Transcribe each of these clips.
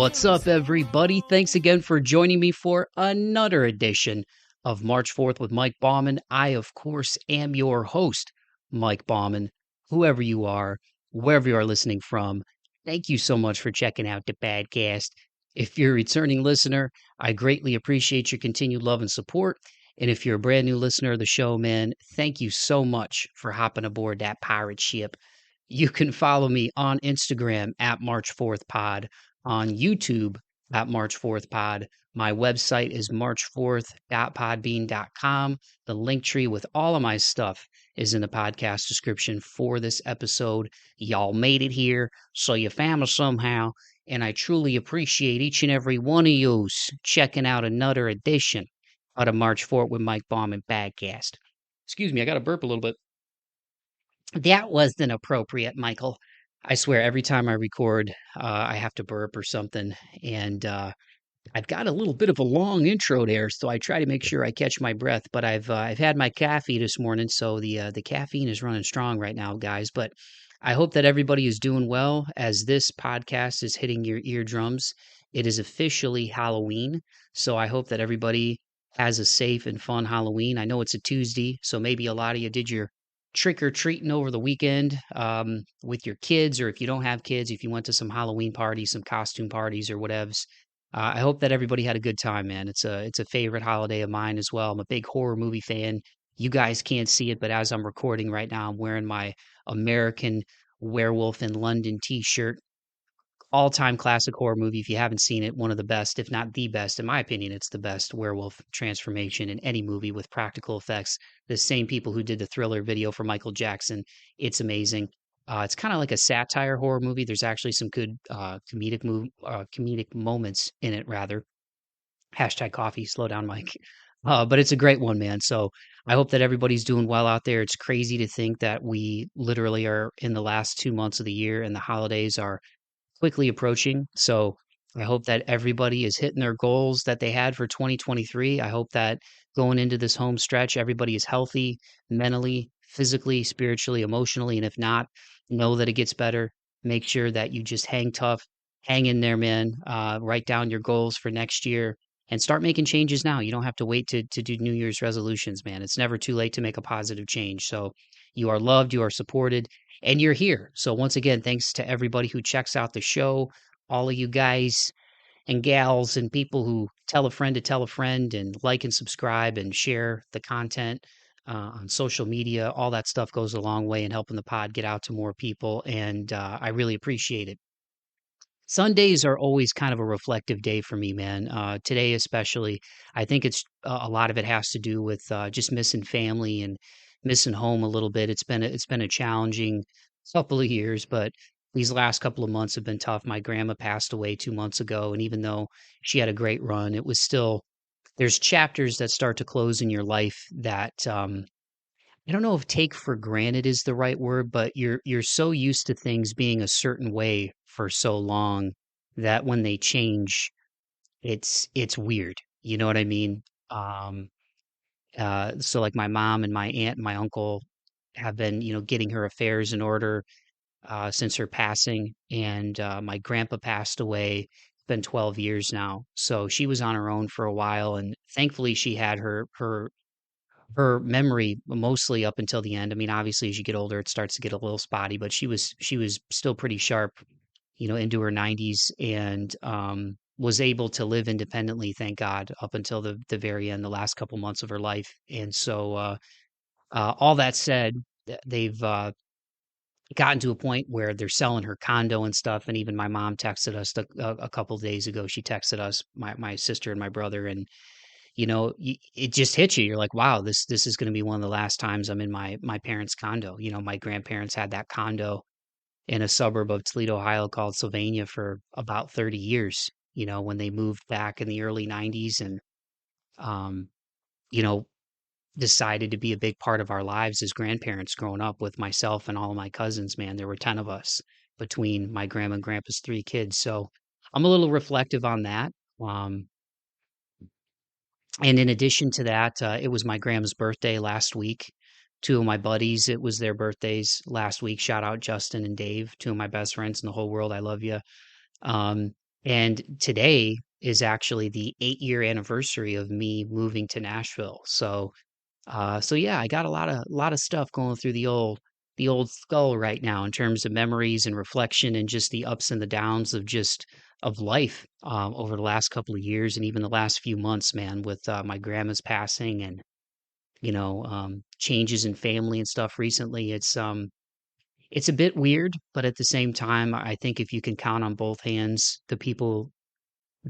What's up, everybody? Thanks again for joining me for another edition of March 4th with Mike Bauman. I, of course, am your host, Mike Bauman. Whoever you are, wherever you are listening from, thank you so much for checking out the podcast. If you're a returning listener, I greatly appreciate your continued love and support. And if you're a brand new listener of the show, man, thank you so much for hopping aboard that pirate ship. You can follow me on Instagram at March 4th Pod, on YouTube at March 4th Pod. My website is march4th.podbean.com. The link tree with all of my stuff is in the podcast description for this episode. Y'all made it here, so you found us somehow, and I truly appreciate each and every one of yous checking out another edition of March 4th with Mike Bauman podcast. Excuse me, I got to burp a little bit. That wasn't appropriate, Michael. I swear, every time I record, I have to burp or something, and I've got a little bit of a long intro there, so I try to make sure I catch my breath. But I've had my coffee this morning, so the caffeine is running strong right now, guys. But I hope that everybody is doing well as this podcast is hitting your eardrums. It is officially Halloween, so I hope that everybody has a safe and fun Halloween. I know it's a Tuesday, so maybe a lot of you did your trick or treating over the weekend with your kids, or if you don't have kids, if you went to some Halloween parties, some costume parties, or whatevs. I hope that everybody had a good time, man. It's a favorite holiday of mine as well. I'm a big horror movie fan. You guys can't see it, but as I'm recording right now, I'm wearing my American Werewolf in London t-shirt. All-time classic horror movie. If you haven't seen it, one of the best, if not the best. In my opinion, it's the best werewolf transformation in any movie with practical effects. The same people who did the Thriller video for Michael Jackson. It's amazing. It's kind of like a satire horror movie. There's actually some good comedic moments in it, rather. Hashtag coffee, slow down, Mike. But it's a great one, man. So I hope that everybody's doing well out there. It's crazy to think that we literally are in the last 2 months of the year and the holidays are quickly approaching. So I hope that everybody is hitting their goals that they had for 2023. I hope that going into this home stretch, everybody is healthy mentally, physically, spiritually, emotionally. And if not, know that it gets better. Make sure that you just hang tough, hang in there, man. Write down your goals for next year and start making changes now. You don't have to wait to do New Year's resolutions, man. It's never too late to make a positive change. So you are loved, you are supported, and you're here. So once again, thanks to everybody who checks out the show, all of you guys and gals and people who tell a friend to tell a friend and like and subscribe and share the content on social media. All that stuff goes a long way in helping the pod get out to more people, and I really appreciate it. Sundays are always kind of a reflective day for me, man. Today especially, I think it's a lot of it has to do with just missing family and missing home a little bit. It's been a challenging couple of years, but these last couple of months have been tough. My grandma passed away 2 months ago, and even though she had a great run, it was still there's chapters that start to close in your life that I don't know if take for granted is the right word, but you're so used to things being a certain way for so long that when they change, it's weird. You know what I mean? Um, so like my mom and my aunt and my uncle have been, getting her affairs in order since her passing, and my grandpa passed away. It's been 12 years now, so she was on her own for a while, and thankfully she had her memory mostly up until the end. I mean, obviously, as you get older, it starts to get a little spotty, but she was still pretty sharp, into her 90s, and was able to live independently, thank God, up until the very end, the last couple months of her life. And so, all that said, they've gotten to a point where they're selling her condo and stuff. And even my mom texted us a couple of days ago. She texted us, my sister and my brother, and it just hits you. You're like, wow, this is going to be one of the last times I'm in my parents' condo. My grandparents had that condo in a suburb of Toledo, Ohio called Sylvania for about 30 years, when they moved back in the early 90s and, um, you know, decided to be a big part of our lives as grandparents growing up with myself and all of my cousins, man. There were 10 of us between my grandma and grandpa's three kids. So I'm a little reflective on that. Um, And in addition to that, it was my grandma's birthday last week. Two of my buddies, it was their birthdays last week. Shout out Justin and Dave, two of my best friends in the whole world. I love you. Um, And today is actually the 8-year anniversary of me moving to Nashville. So yeah, I got a lot of stuff going through the old skull right now in terms of memories and reflection and just the ups and the downs of just of life over the last couple of years and even the last few months, man, with my grandma's passing and changes in family and stuff recently. It's a bit weird, but at the same time, I think if you can count on both hands the people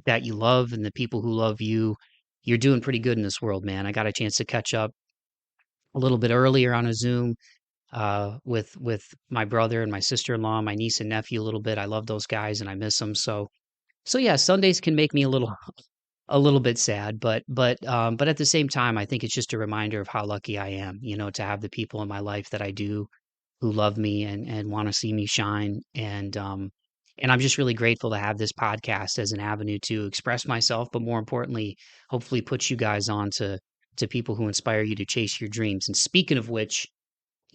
that you love and the people who love you, you're doing pretty good in this world, man. I got a chance to catch up a little bit earlier on a Zoom with my brother and my sister-in-law, my niece and nephew a little bit. I love those guys and I miss them. So yeah, Sundays can make me a little bit sad, but at the same time, I think it's just a reminder of how lucky I am, to have the people in my life that I do who love me and want to see me shine. And I'm just really grateful to have this podcast as an avenue to express myself, but more importantly, hopefully put you guys on to people who inspire you to chase your dreams. And speaking of which,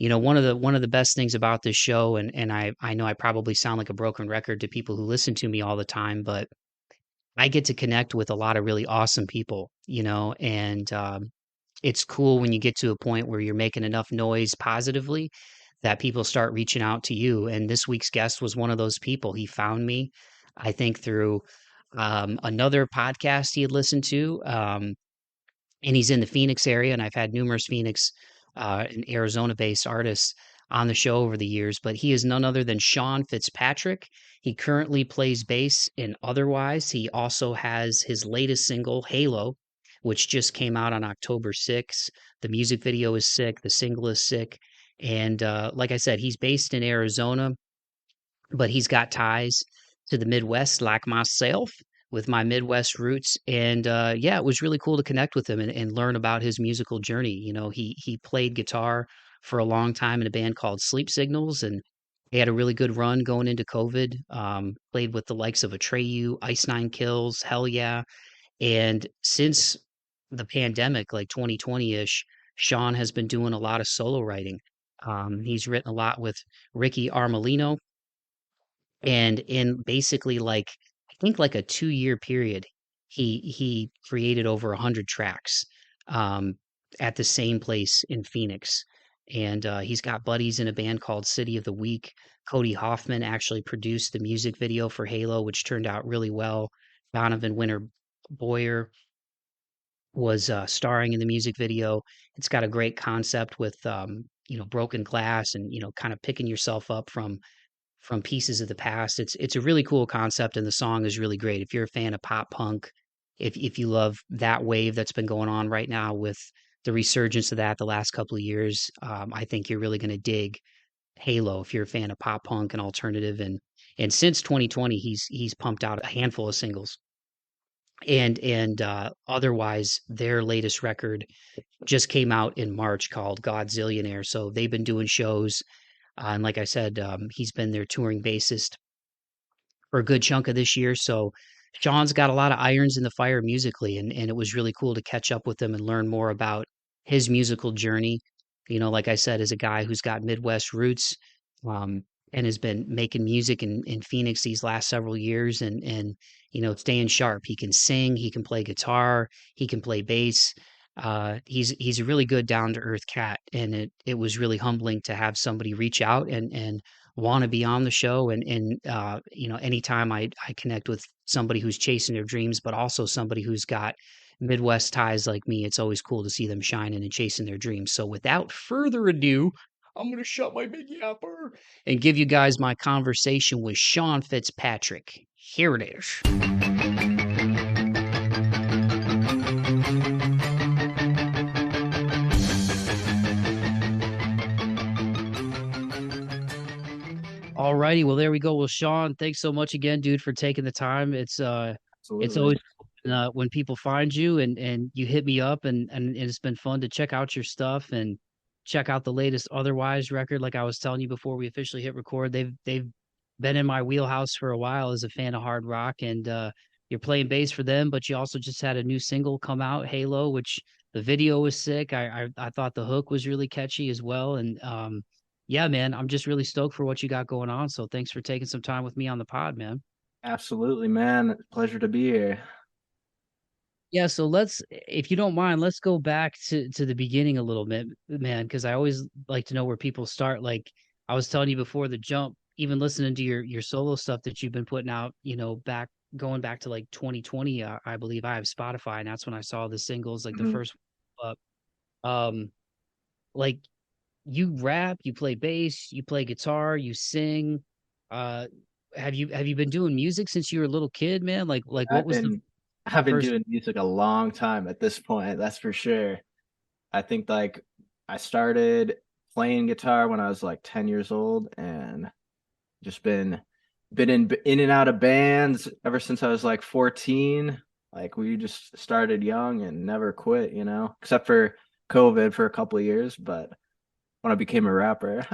one of the best things about this show, and I know I probably sound like a broken record to people who listen to me all the time, but I get to connect with a lot of really awesome people, and it's cool when you get to a point where you're making enough noise positively that people start reaching out to you. And this week's guest was one of those people. He found me, I think, through another podcast he had listened to. And he's in the Phoenix area, and I've had numerous Phoenix and Arizona-based artists on the show over the years, but he is none other than Sean Fitzpatrick. He currently plays bass in Otherwise. He also has his latest single, Halo, which just came out on October 6th. The music video is sick, the single is sick, and like I said, he's based in Arizona, but he's got ties to the Midwest like myself with my Midwest roots. And yeah, it was really cool to connect with him and learn about his musical journey. He played guitar for a long time in a band called Sleep Signals, and he had a really good run going into COVID. Played with the likes of Atreyu, Ice Nine Kills, Hellyeah. And since the pandemic, like 2020-ish, Sean has been doing a lot of solo writing. He's written a lot with Ricky Armellino, and in basically, like, I think, like, a 2-year period, he created over 100 tracks, um, at the same place in Phoenix, and, he's got buddies in a band called City of the Week. Cody Hoffman actually produced the music video for Halo, which turned out really well. Donovan Winter Boyer was, starring in the music video. It's got a great concept with, broken glass and, kinda picking yourself up from pieces of the past. It's a really cool concept, and the song is really great. If you're a fan of pop punk, if you love that wave that's been going on right now with the resurgence of that the last couple of years, I think you're really going to dig Halo if you're a fan of pop punk and alternative. And since 2020, he's pumped out a handful of singles. And otherwise, their latest record just came out in March called Godzillionaire. So they've been doing shows, and like I said, he's been their touring bassist for a good chunk of this year. So Sean's got a lot of irons in the fire musically, and it was really cool to catch up with him and learn more about his musical journey. Like I said, as a guy who's got Midwest roots, um, and has been making music in Phoenix these last several years, and staying sharp. He can sing, he can play guitar, he can play bass. He's a really good down to earth cat, and it was really humbling to have somebody reach out and want to be on the show. And anytime I connect with somebody who's chasing their dreams, but also somebody who's got Midwest ties like me, it's always cool to see them shining and chasing their dreams. So without further ado, I'm gonna shut my big yapper and give you guys my conversation with Sean Fitzpatrick. Here it is. Alrighty, well there we go. Well, Sean, thanks so much again, dude, for taking the time. It's Absolutely. always when people find you and you hit me up, and it's been fun to check out your stuff and check out the latest Otherwise record. Like I was telling you before we officially hit record, they've been in my wheelhouse for a while as a fan of hard rock, and you're playing bass for them, but you also just had a new single come out, Halo, which the video was sick. I thought the hook was really catchy as well, and yeah, man, I'm just really stoked for what you got going on. So thanks for taking some time with me on the pod, man. Absolutely, man. Pleasure to be here. Yeah, so if you don't mind, let's go back to the beginning a little bit, man, because I always like to know where people start. Like I was telling you before the jump, even listening to your solo stuff that you've been putting out, back going back to like 2020, I believe I have Spotify, and that's when I saw the singles, like the Mhm. first up. Um, like you rap, you play bass, you play guitar, you sing. Uh, have you been doing music since you were a little kid, man? Like what I've was been the I've been first? doing music a long time at this point, that's for sure. I think like I started playing guitar when I was like 10 years old and just been in and out of bands ever since I was like 14. Like we just started young and never quit, except for COVID for a couple of years, but when I became a rapper.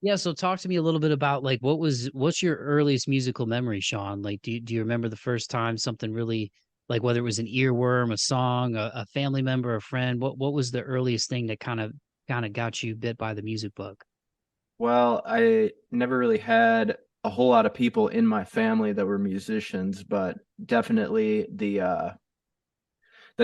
Yeah, so talk to me a little bit about like what's your earliest musical memory, Sean? Like do you remember the first time something really like whether it was an earworm, a song, a family member, a friend? What was the earliest thing that kind of got you bit by the music bug? Well, I never really had a whole lot of people in my family that were musicians, but definitely the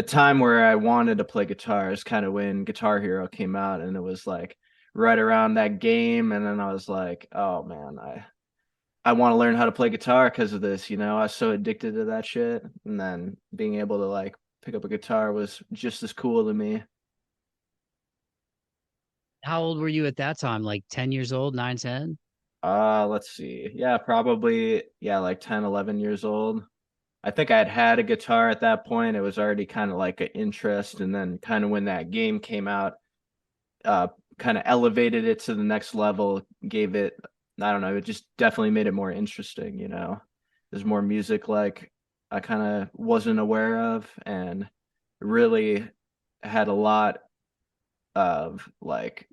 time where I wanted to play guitar is kind of when Guitar Hero came out, and it was like right around that game, and then I was like, oh man, I want to learn how to play guitar because of this, I was so addicted to that shit, and then being able to like pick up a guitar was just as cool to me. How old were you at that time? Like 10 years old, 9, 10? Let's see. Yeah, probably yeah, like 10, 11 years old. I think I had a guitar at that point. It was already kind of like an interest, and then kind of when that game came out, uh, kind of elevated it to the next level, gave it, I don't know, it just definitely made it more interesting. There's more music like I kind of wasn't aware of, and really had a lot of like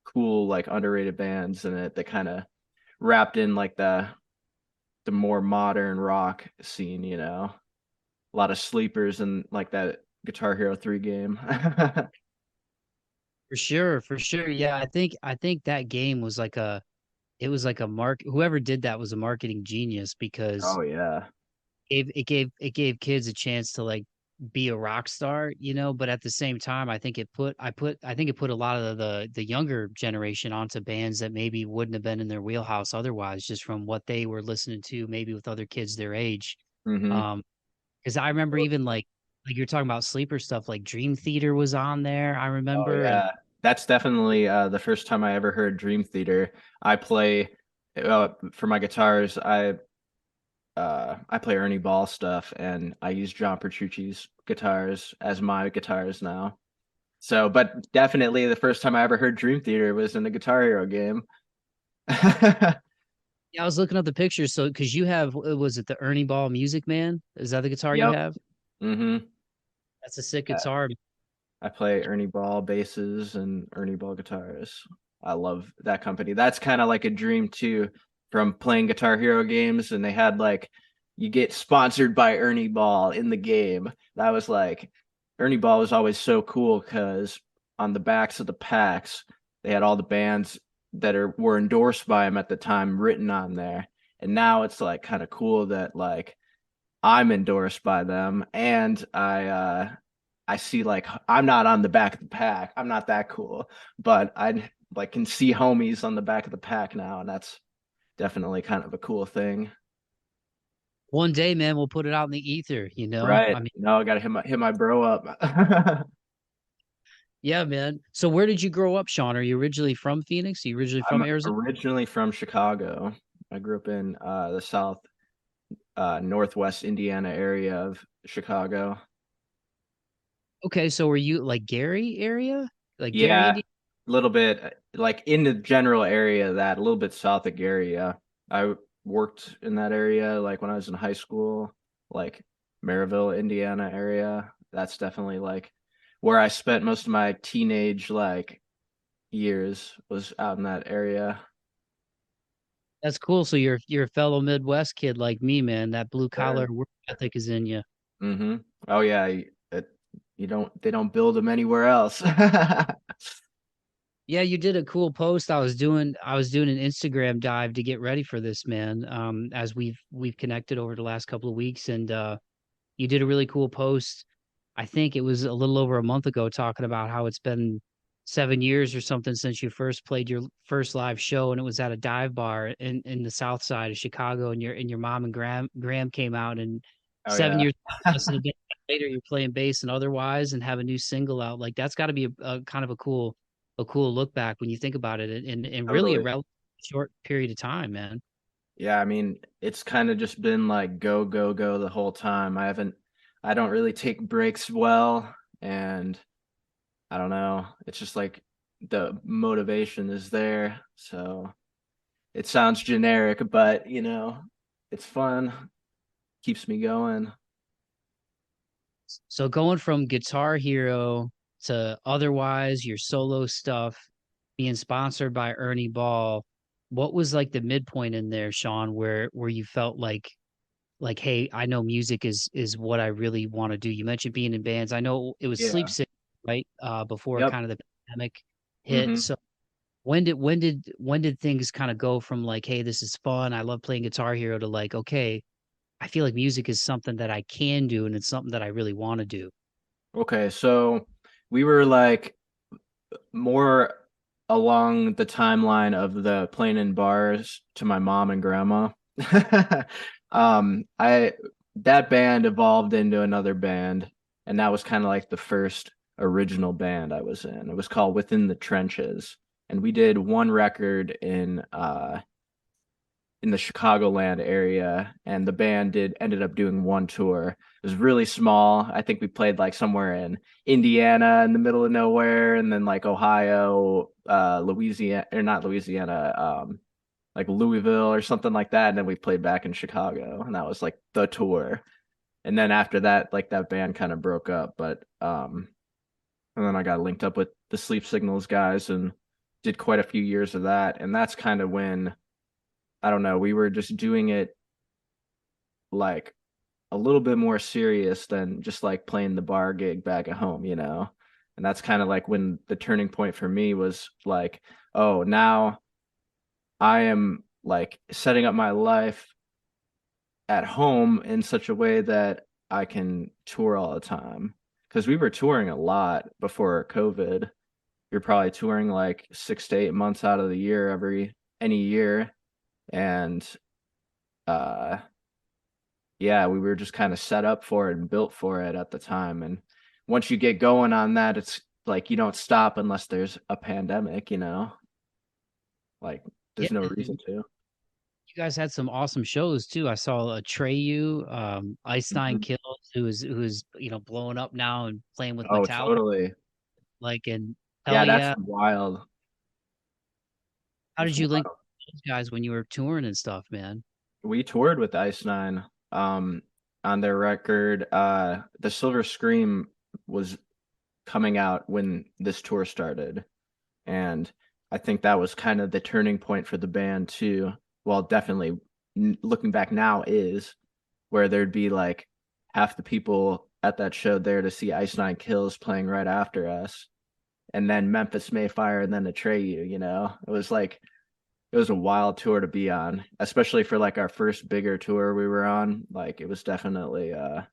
cool, like underrated bands in it that kind of wrapped in like the more modern rock scene. A lot of sleepers and like that Guitar Hero 3 game. For sure, for sure. Yeah, I think that game was like it was like a whoever did that was a marketing genius because Oh yeah. it gave kids a chance to like be a rock star, but at the same time I think it put a lot of the younger generation onto bands that maybe wouldn't have been in their wheelhouse otherwise, just from what they were listening to maybe with other kids their age. Hmm. Um, because I remember even like you're talking about sleeper stuff, like Dream Theater was on there, I Oh remember. And yeah. That's definitely the first time I ever heard Dream Theater. I play for my guitars, I play Ernie Ball stuff, and I use John Petrucci's guitars as my guitars now. So, but definitely the first time I ever heard Dream Theater was in the Guitar Hero game. yeah, I was looking up the pictures. So, because you have, was it the Ernie Ball Music Man? Is that the guitar you Yep. have? Hmm. That's a sick guitar. I play Ernie Ball basses and Ernie Ball guitars. I love that company. That's kind of like a dream too, from playing Guitar Hero games, and they had like you get sponsored by Ernie Ball in the game. That was like Ernie Ball was always so cool because on the backs of the packs, they had all the bands that were endorsed by him at the time written on there. And now it's like kind of cool that like I'm endorsed by them, and I see like I'm not on the back of the pack. I'm not that cool, but I like can see homies on the back of the pack now, and that's definitely kind of a cool thing. One day, man, we'll put it out in the ether, you know? Right. I mean, I gotta hit my bro up. yeah, man. So where did you grow up, Sean? Are you originally from Phoenix? Are you originally from I'm Arizona? originally from Chicago. I grew up in the south northwest Indiana area of Chicago. Okay, so were you like Gary area? Like Gary, Yeah, Indiana? a little bit like in the general area that a little bit south of Gary. Yeah, I worked in that area like when I was in high school, like Maryville, Indiana area. That's definitely like where I spent most of my teenage like years was out in that area. That's cool. So you're a fellow Midwest kid like me, man. That blue collar Sure. work ethic is in you. Mm-hmm. Oh yeah, they don't build them anywhere else. Yeah, you did a cool post. I was doing an Instagram dive to get ready for this, man. As we've connected over the last couple of weeks, and you did a really cool post. I think it was a little over a month ago, talking about how it's been 7 years or something since you first played your first live show, and it was at a dive bar in the South Side of Chicago, and your mom and Graham came out, and Oh seven yeah. years less than a decade later, you're playing bass and otherwise, and have a new single out. Like that's got to be a kind of a cool look back when you think about it, and really a Totally. relatively short period of time, man. Yeah, I mean, it's kind of just been like go, go, go the whole time. I don't really take breaks well, and I don't know. It's just like the motivation is there. So it sounds generic, but it's fun, keeps me going. So going from Guitar Hero to otherwise your solo stuff, being sponsored by Ernie Ball, what was like the midpoint in there, Sean, where you felt like, hey, I know music is what I really want to do. You mentioned being in bands. I know it was Sleep Yeah. Sick, right? Before Yep. kind of the pandemic hit. Hmm. So when did things kind of go from like, hey, this is fun, I love playing Guitar Hero, to like, okay, I feel like music is something that I can do and it's something that I really want to do. Okay, so we were like more along the timeline of the playing in bars to my mom and grandma. I that band evolved into another band, and that was kind of like the first original band I was in. It was called Within the Trenches, and we did one record in the Chicagoland area, and the band did ended up doing one tour. It was really small. I think we played like somewhere in Indiana in the middle of nowhere, and then like Ohio, Louisiana, or not Louisiana, like Louisville or something like that. And then we played back in Chicago, and that was like the tour. And then after that, like that band kind of broke up, but and then I got linked up with the Sleep Signals guys and did quite a few years of that. And that's kind of when I don't know, we were just doing it like a little bit more serious than just like playing the bar gig back at home. And that's kind of like when the turning point for me was like, oh, now I am like setting up my life at home in such a way that I can tour all the time. Because we were touring a lot before COVID. You're probably touring like 6 to 8 months out of the year any year. And uh yeah, we were just kind of set up for it and built for it at the time. And once you get going on that, it's like you don't stop unless there's a pandemic. Like Yeah, there's no and reason to. you guys had some awesome shows too. I saw Atreyu, Ice Nine Mhm. Kills, who is blowing up now and playing with Oh, Metallica, totally. like, and Yeah, that's Hellyeah. wild. How That's did you link wild. those guys when you were touring and stuff, man? We toured with Ice Nine on their record. The Silver Scream was coming out when this tour started. And I think that was kind of the turning point for the band too. Well, definitely looking back now is where there'd be like half the people at that show there to see Ice Nine Kills playing right after us, and then Memphis May Fire, and then Atreyu. It was a wild tour to be on, especially for like our first bigger tour we were on. Like it was definitely a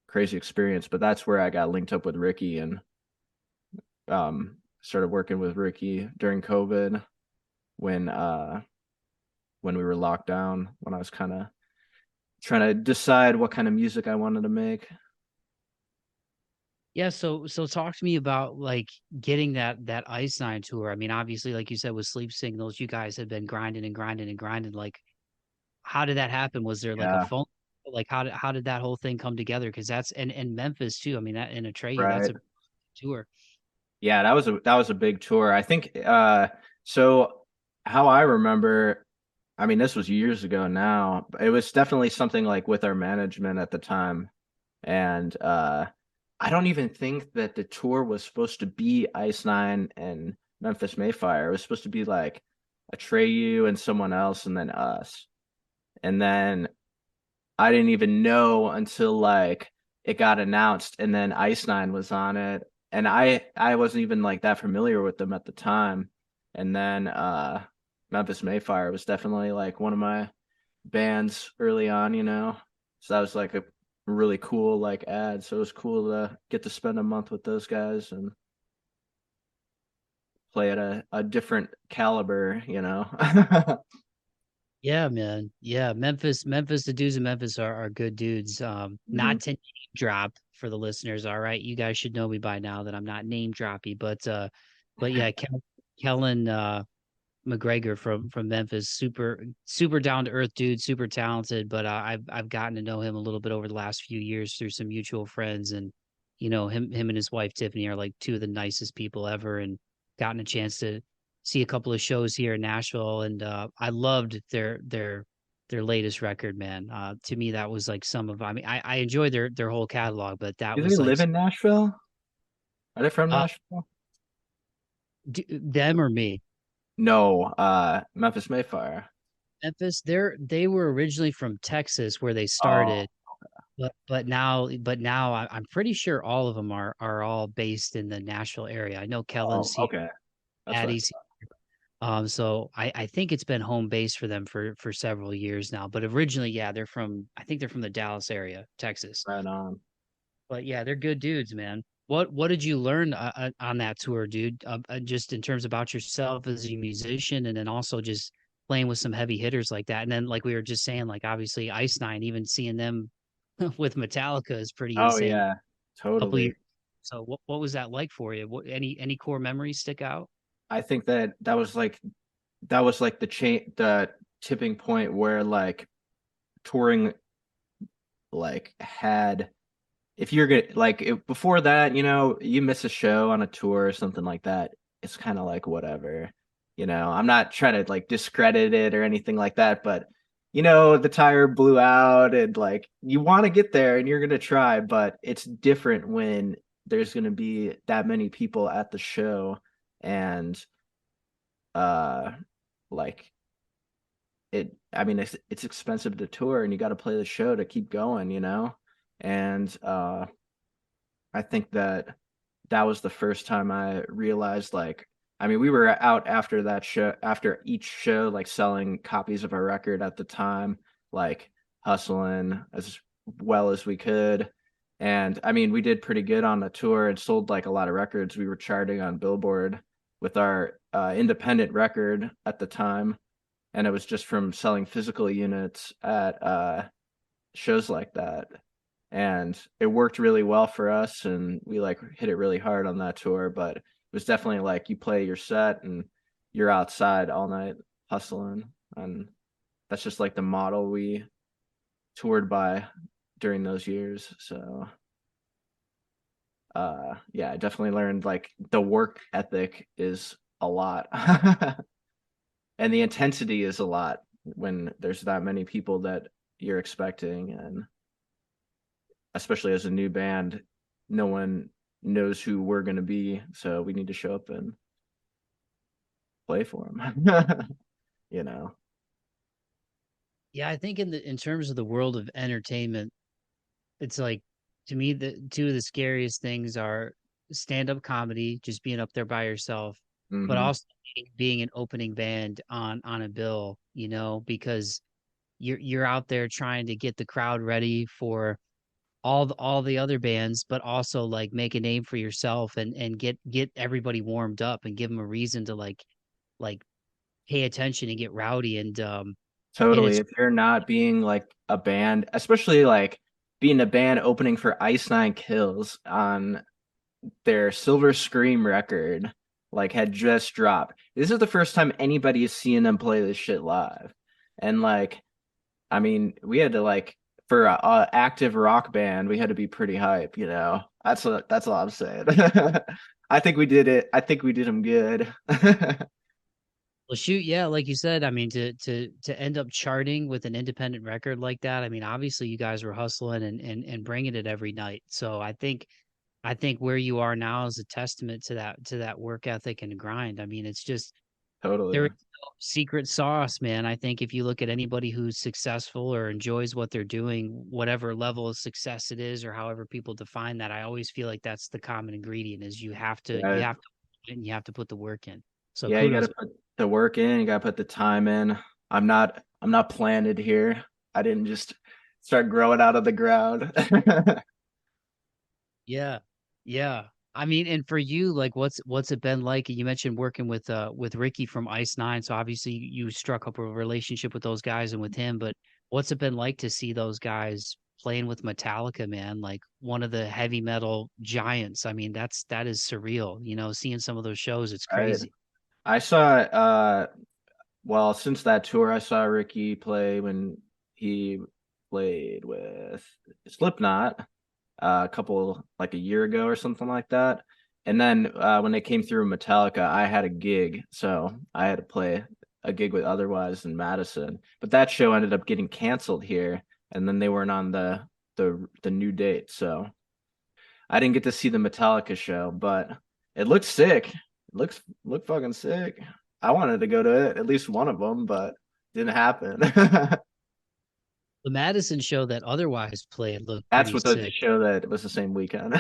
crazy experience. But that's where I got linked up with Ricky and started working with Ricky during COVID when when we were locked down, when I was kind of trying to decide what kind of music I wanted to make. Yeah, so talk to me about like getting that Ice Nine tour. I mean, obviously, like you said, with Sleep Signals, you guys had been grinding and grinding and grinding. Like, how did that happen? Was there like a Yeah, phone? Like, how did that whole thing come together? Because that's and Memphis too. I mean, that in Atreyu, that's right. a tour. Yeah, that was a big tour. I think so how I remember, I mean this was years ago now, but it was definitely something like with our management at the time. And I don't even think that the tour was supposed to be Ice Nine and Memphis Mayfire. It was supposed to be like Atreyu and someone else and then us. And then I didn't even know until like it got announced and then Ice Nine was on it. And I wasn't even like that familiar with them at the time. And then Memphis May Fire was definitely like one of my bands early on, you know. So that was like a really cool like ad. So it was cool to get to spend a month with those guys and play at a different caliber, you know. Yeah, man. Yeah, Memphis, the dudes in Memphis are good dudes. Mhm. Not to name drop for the listeners, all right. You guys should know me by now that I'm not name droppy, but yeah, Kellen McGregor from Memphis, super down to earth dude, super talented. But I've gotten to know him a little bit over the last few years through some mutual friends, and him and his wife Tiffany are like two of the nicest people ever, and gotten a chance to see a couple of shows here in Nashville, and I loved their latest record, man. To me, that was like some of I mean I enjoyed their whole catalog, but that Do they was like live in Nashville? Are they from uh Nashville? them or me. No, Memphis May Fire. Memphis, they were originally from Texas where they Oh, started, but now I'm pretty sure all of them are all based in the Nashville area. I know oh, Kellen's here, okay. That's what I Addie's here. So I think it's been home base for them for several years now. But originally, yeah, I think they're from the Dallas area, Texas. right on. But yeah, they're good dudes, man. What did you learn on that tour, dude? Just in terms about yourself as a musician, and then also just playing with some heavy hitters like that. And then, like we were just saying, like obviously Ice Nine, even seeing them with Metallica is pretty Oh insane. yeah, Couple totally. years. So what was that like for you? Any core memories stick out? I think that was like the tipping point where like touring like had if you're gonna like before that, you know, you miss a show on a tour or something like that, it's kind of like whatever. You know, I'm not trying to like discredit it or anything like that, but you know, the tire blew out and like you want to get there and you're gonna try, but it's different when there's gonna be that many people at the show and uh like I mean it's expensive to tour and you got to play the show to keep going, you know. And I think that was the first time I realized like I mean we were out after that show after each show like selling copies of our record at the time, like hustling as well as we could. And I mean we did pretty good on the tour and sold like a lot of records. We were charting on Billboard with our independent record at the time, and it was just from selling physical units at shows like that. And it worked really well for us, and we like hit it really hard on that tour. But it was definitely like you play your set and you're outside all night hustling, and that's just like the model we toured by during those years. So yeah, I definitely learned like the work ethic is a lot and the intensity is a lot when there's that many people that you're expecting, and especially as a new band, no one knows who we're going to be, so we need to show up and play for them. You know, Yeah, I think in terms of the world of entertainment, it's like to me the two of the scariest things are stand-up comedy, just being up there by yourself, but mm-hmm. also being an opening band on a bill, because you're out there trying to get the crowd ready for all the other bands, but also like make a name for yourself and get everybody warmed up and give them a reason to like pay attention and get rowdy and Totally. it's If you're not being like a band, especially like being a band opening for Ice Nine Kills on their Silver Scream record, like had just dropped. This is the first time anybody is seeing them play this shit live. And like I mean, we had to like for a active rock band, we had to be pretty hype, you know. That's all I'm saying. I think we did it. I think we did them good. Well, shoot, yeah, like you said, I mean, to end up charting with an independent record like that, I mean, obviously you guys were hustling and bringing it every night. So I think where you are now is a testament to that work ethic and grind. I mean, it's just there Totally. is no secret sauce, man. I think if you look at anybody who's successful or enjoys what they're doing, whatever level of success it is, or however people define that, I always feel like that's the common ingredient is you have to Yeah, and you have to put the work in. So Yeah, you got kudos. to put the work in. You got to put the time in. I'm not planted here. I didn't just start growing out of the ground. Yeah. Yeah. I mean, and for you, like what's it been like? You mentioned working with Ricky from Ice Nine. So obviously you struck up a relationship with those guys and with him, but what's it been like to see those guys playing with Metallica, man? Like one of the heavy metal giants. I mean, that is surreal. Seeing some of those shows, it's Right. crazy. I saw well, since that tour I saw Ricky play when he played with Slipknot a couple like a year ago or something like that. And then when they came through Metallica, I had a gig, so I had to play a gig with Otherwise in Madison. But that show ended up getting canceled here, and then they weren't on the new date, so I didn't get to see the Metallica show. But it looked sick. It looked fucking sick. I wanted to go to it, at least one of them, but didn't happen. The Madison show that otherwise played looked That's pretty what the sick. show that was the same weekend.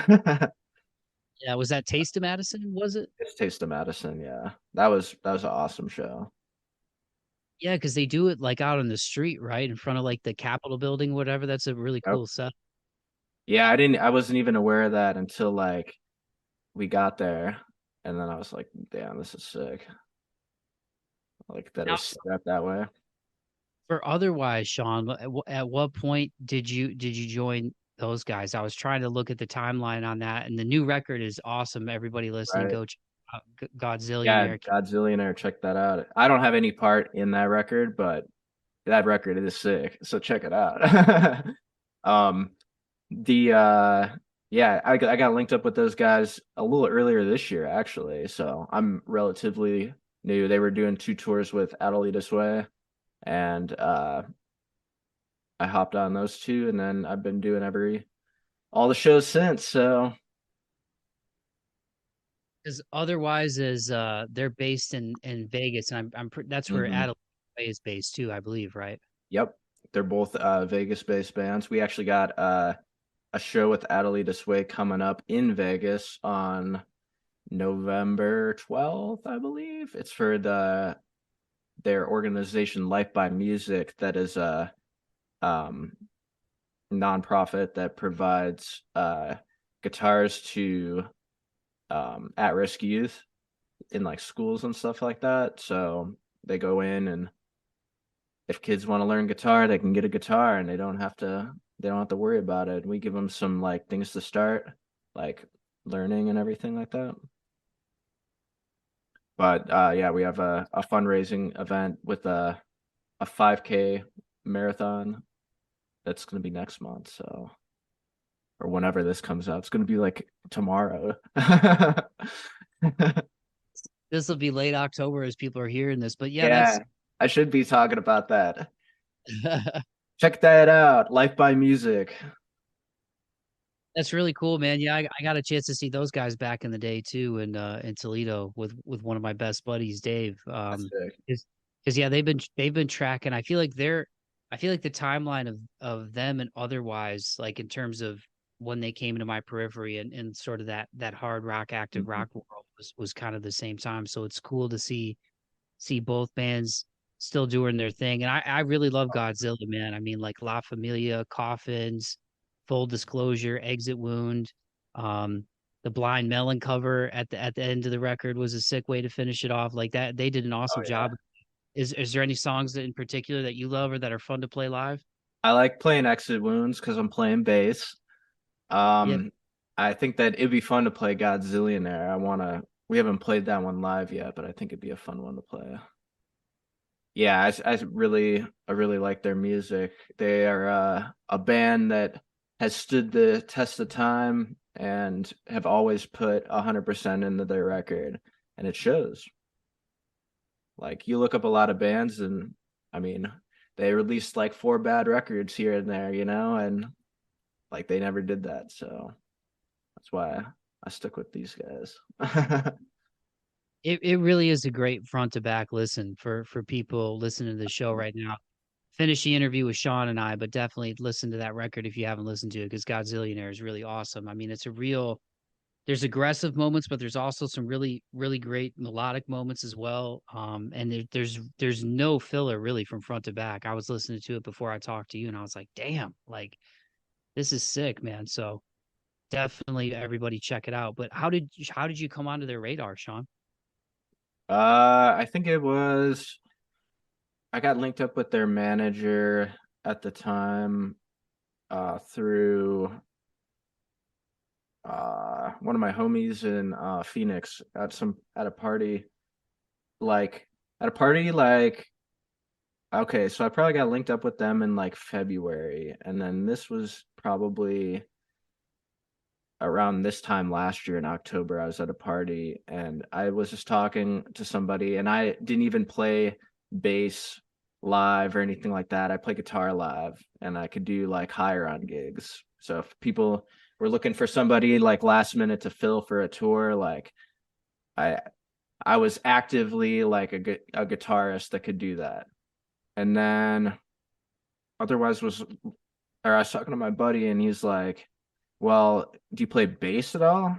Yeah, was that Taste of Madison? Was it? It's Taste of Madison, yeah. That was an awesome show. Yeah, because they do it like out on the street, right? In front of like the Capitol building, whatever. That's a really Yep. cool set. Yeah, I wasn't even aware of that until like we got there, and then I was like, damn, this is sick. Like that it Now, was set up that way. for otherwise, Sean, at what point did you join those guys? I was trying to look at the timeline on that, and the new record is awesome. Everybody listening, Right. go check out Yeah, Godzillionaire. Godzillionaire, check that out. I don't have any part in that record, but that record is sick. So check it out. um the yeah, I got linked up with those guys a little earlier this year actually. So I'm relatively new. They were doing two tours with Adelita's Way, and I hopped on those two, and then I've been doing all the shows since. So Because otherwise, is they're based in Vegas, and that's where mhm. Adelaide is based too, I believe, right? Yep, they're both Vegas-based bands. We actually got a show with Adelita Sway coming up in Vegas on November 12th, I believe. It's for their organization Life by Music, that is a um, nonprofit that provides guitars to at-risk youth in like schools and stuff like that. So they go in, and if kids want to learn guitar, they can get a guitar, and they don't have to worry about it. We give them some like things to start, like learning and everything like that. But yeah, we have a fundraising event with a 5K marathon that's going to be next month. So, or whenever this comes out, it's going to be like tomorrow. This will be late October as people are hearing this, but yeah, Yeah, that's I should be talking about that. Check that out. Life by Music. that's really cool, man. Yeah, I got a chance to see those guys back in the day too, in Toledo with one of my best buddies, Dave. That's sick. Because yeah, they've been tracking. I feel like the timeline of them and otherwise, like in terms of when they came into my periphery and sort of that hard rock, active Mhm. rock world was kind of the same time. So it's cool to see both bands still doing their thing. And I really love Godzilla, man. I mean, like La Familia, Coffins, Full Disclosure, Exit Wound, um, the Blind Melon cover at the end of the record was a sick way to finish it off. Like that, they did an Oh awesome yeah. job. Is there any songs that in particular that you love or that are fun to play live? I like playing Exit Wounds because I'm playing bass. Yeah, Um, I think that it'd be fun to play Godzillionaire. We haven't played that one live yet, but I think it'd be a fun one to play. Yeah, I really like their music. They are a band that has stood the test of time and have always put 100% into their record, and it shows. Like you look up a lot of bands, and I mean, they released like four bad records here and there, and like they never did that. So that's why I stuck with these guys. it really is a great front to back listen for people listening to the show right now. Finish the interview with Sean and I, but definitely listen to that record if you haven't listened to it because Godzillionaire is really awesome. I mean, it's a real there's aggressive moments, but there's also some really, really great melodic moments as well. And there's no filler really from front to back. I was listening to it before I talked to you, and I was like, damn, like this is sick, man. So definitely everybody check it out. But how did you come onto their radar, Sean? I think it was I got linked up with their manager at the time through one of my homies in Phoenix at a party like okay, so I probably got linked up with them in like February, and then this was probably around this time last year in October. I was at a party and I was just talking to somebody, and I didn't even play bass live or anything like that. I play guitar live, and I could do like higher on gigs. So if people were looking for somebody like last minute to fill for a tour, like I I was actively like a guitarist that could do that. And then otherwise was or I was talking to my buddy and he's like, well, do you play bass at all?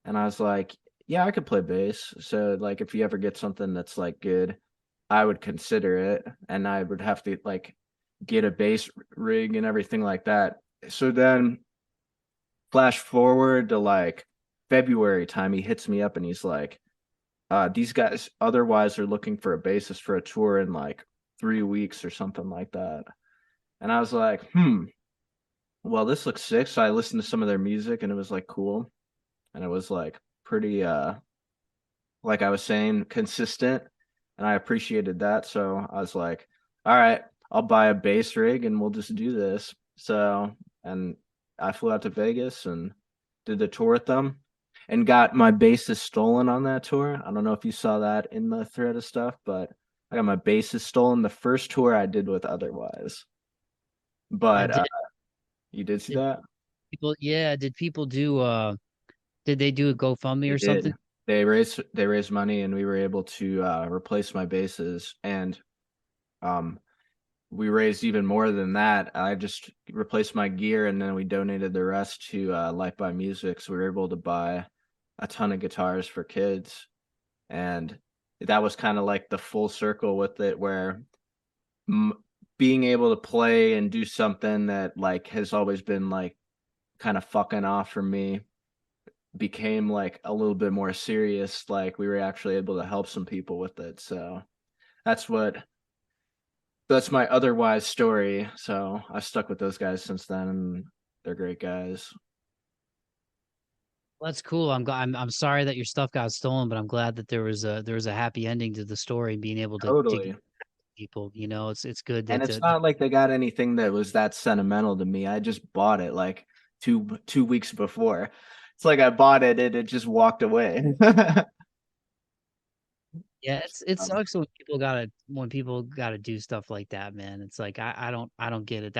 And I was like, yeah, I could play bass. So like if you ever get something that's like good, I would consider it. And I would have to like get a bass rig and everything like that. So then flash forward to like February time, he hits me up and he's like, these guys otherwise are looking for a bassist for a tour in like 3 weeks or something like that. And I was like, well, this looks sick. So I listened to some of their music and it was like cool. And it was like pretty like I was saying, consistent. And I appreciated that. So I was like, all right, I'll buy a bass rig and we'll just do this. So and I flew out to Vegas and did the tour with them and got my bassist stolen on that tour. I don't know if you saw that in the thread of stuff, but I got my bassist stolen the first tour I did with Otherwise. I But did. you did see Did that? people? Yeah. Did people do? Did they do a GoFundMe They or something? did. They raised money and we were able to replace my basses and um we raised even more than that. I just replaced my gear and then we donated the rest to Life by Music. So we were able to buy a ton of guitars for kids. And that was kind of like the full circle with it where m- being able to play and do something that like has always been like kind of fucking off for me became like a little bit more serious. Like we were actually able to help some people with it. So that's what that's my otherwise story. So I stuck with those guys since then, and they're great guys. Well, that's cool. I'm sorry that your stuff got stolen, but I'm glad that there was a happy ending to the story and being able to Totally. give people. It's good And that it's not like they got anything that was that sentimental to me. I just bought it like two weeks before. It's like I bought it and it just walked away. yeah, it Um, sucks when people gotta do stuff like that, man. It's like I don't get it.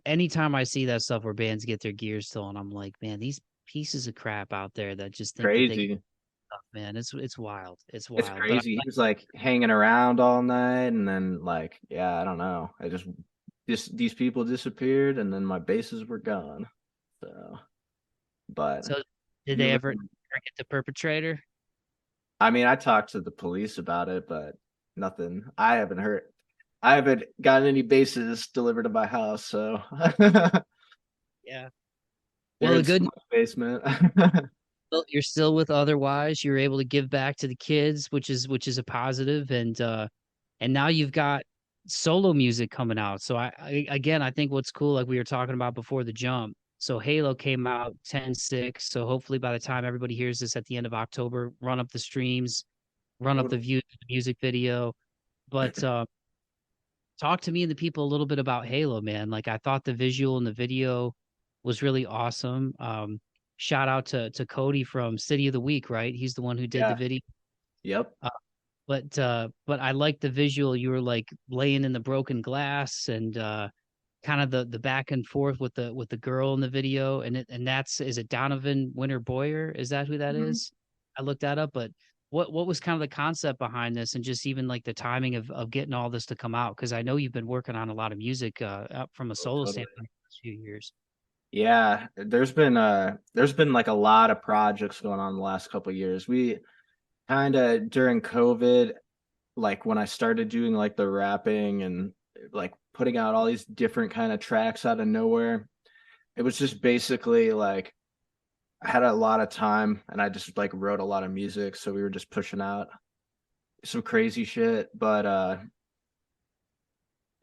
Anytime I see that stuff where bands get their gear stolen, I'm like, man, these pieces of crap out there that just think that they can crazy. stuff, man. It's wild. It's It's wild. But crazy. He was like hanging around all night and then like, yeah, I don't know. I just these people disappeared and then my bases were gone. So, but so did you they live ever get the perpetrator? I mean, I talked to the police about it, but nothing. I haven't gotten any bases delivered to my house, so Yeah. Well, they're the in good someone's basement. you're still with Otherwise. You're able to give back to the kids, which is a positive, and now you've got solo music coming out. So again, I think what's cool, like we were talking about before the jump. So Halo came out 10/6. So hopefully by the time everybody hears this at the end of October, run up the streams, run up the view the music video. But talk to me and the people a little bit about Halo, man. Like I thought the visual and the video was really awesome. Shout out to Cody from City of the Week, right? He's the one who did the Yeah. video. Yep. Uh, but I like the visual. You were like laying in the broken glass and kind of the back and forth with the girl in the video. And that's is it Donovan Winter Boyer? Is that who that Mhm. is? I looked that up, but what was kind of the concept behind this and just even like the timing of getting all this to come out? Because I know you've been working on a lot of music from a Oh, solo totally. standpoint the last few years. Yeah, there's been like a lot of projects going on the last couple of years. We kind of during COVID, like when I started doing like the rapping and like putting out all these different kind of tracks out of nowhere, it was just basically like I had a lot of time and I just like wrote a lot of music, so we were just pushing out some crazy shit. But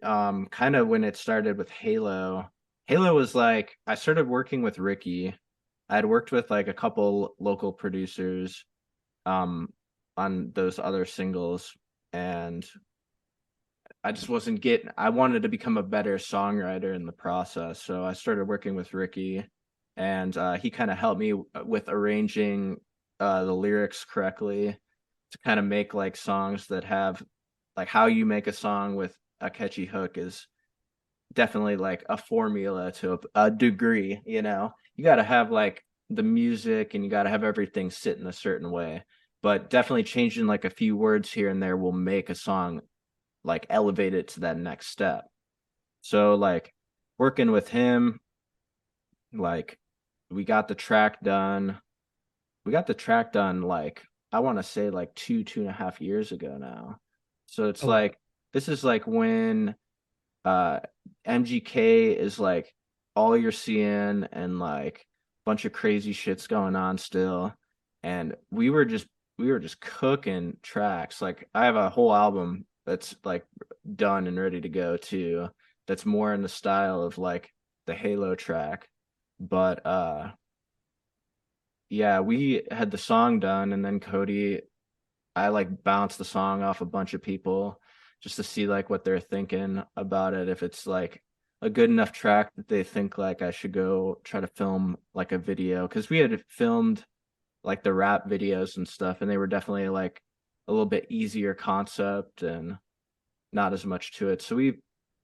kind of when it started with Halo was like I started working with Ricky. I had worked with like a couple local producers um on those other singles, and I just wasn't getting I wanted to become a better songwriter in the process. So I started working with Ricky, and he kind of helped me with arranging the lyrics correctly to kind of make like songs that have like how you make a song with a catchy hook is definitely like a formula to a degree, you know. You got to have like the music and you got to have everything sit in a certain way. But definitely changing like a few words here and there will make a song like elevate it to that next step. So like working with him, like we got the track done. We got the track done like I want to say like 2.5 years ago now. So it's Oh, like this is like when uh MGK is like all you're seeing and like a bunch of crazy shit's going on still. And we were just cooking tracks. Like I have a whole album that's like done and ready to go too. That's more in the style of like the Halo track. But yeah, we had the song done and then Cody I like bounce the song off a bunch of people just to see like what they're thinking about it. If it's like a good enough track that they think like I should go try to film like a video. Cause we had filmed like the rap videos and stuff, and they were definitely like a little bit easier concept and not as much to it. So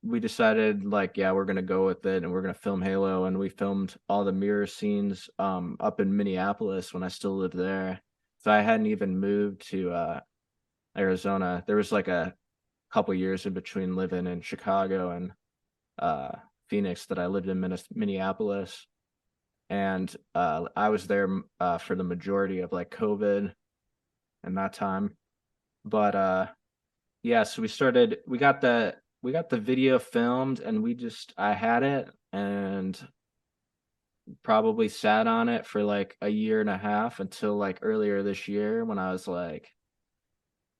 we decided like, yeah, we're gonna go with it and we're gonna film Halo, and we filmed all the mirror scenes up in Minneapolis when I still lived there. So I hadn't even moved to Arizona. There was like a couple years in between living in Chicago and uh, Phoenix that I lived in Minneapolis, and I was there for the majority of like COVID and that time. But yeah, so we got the video filmed, and I had it and probably sat on it for like a year and a half until like earlier this year when I was like,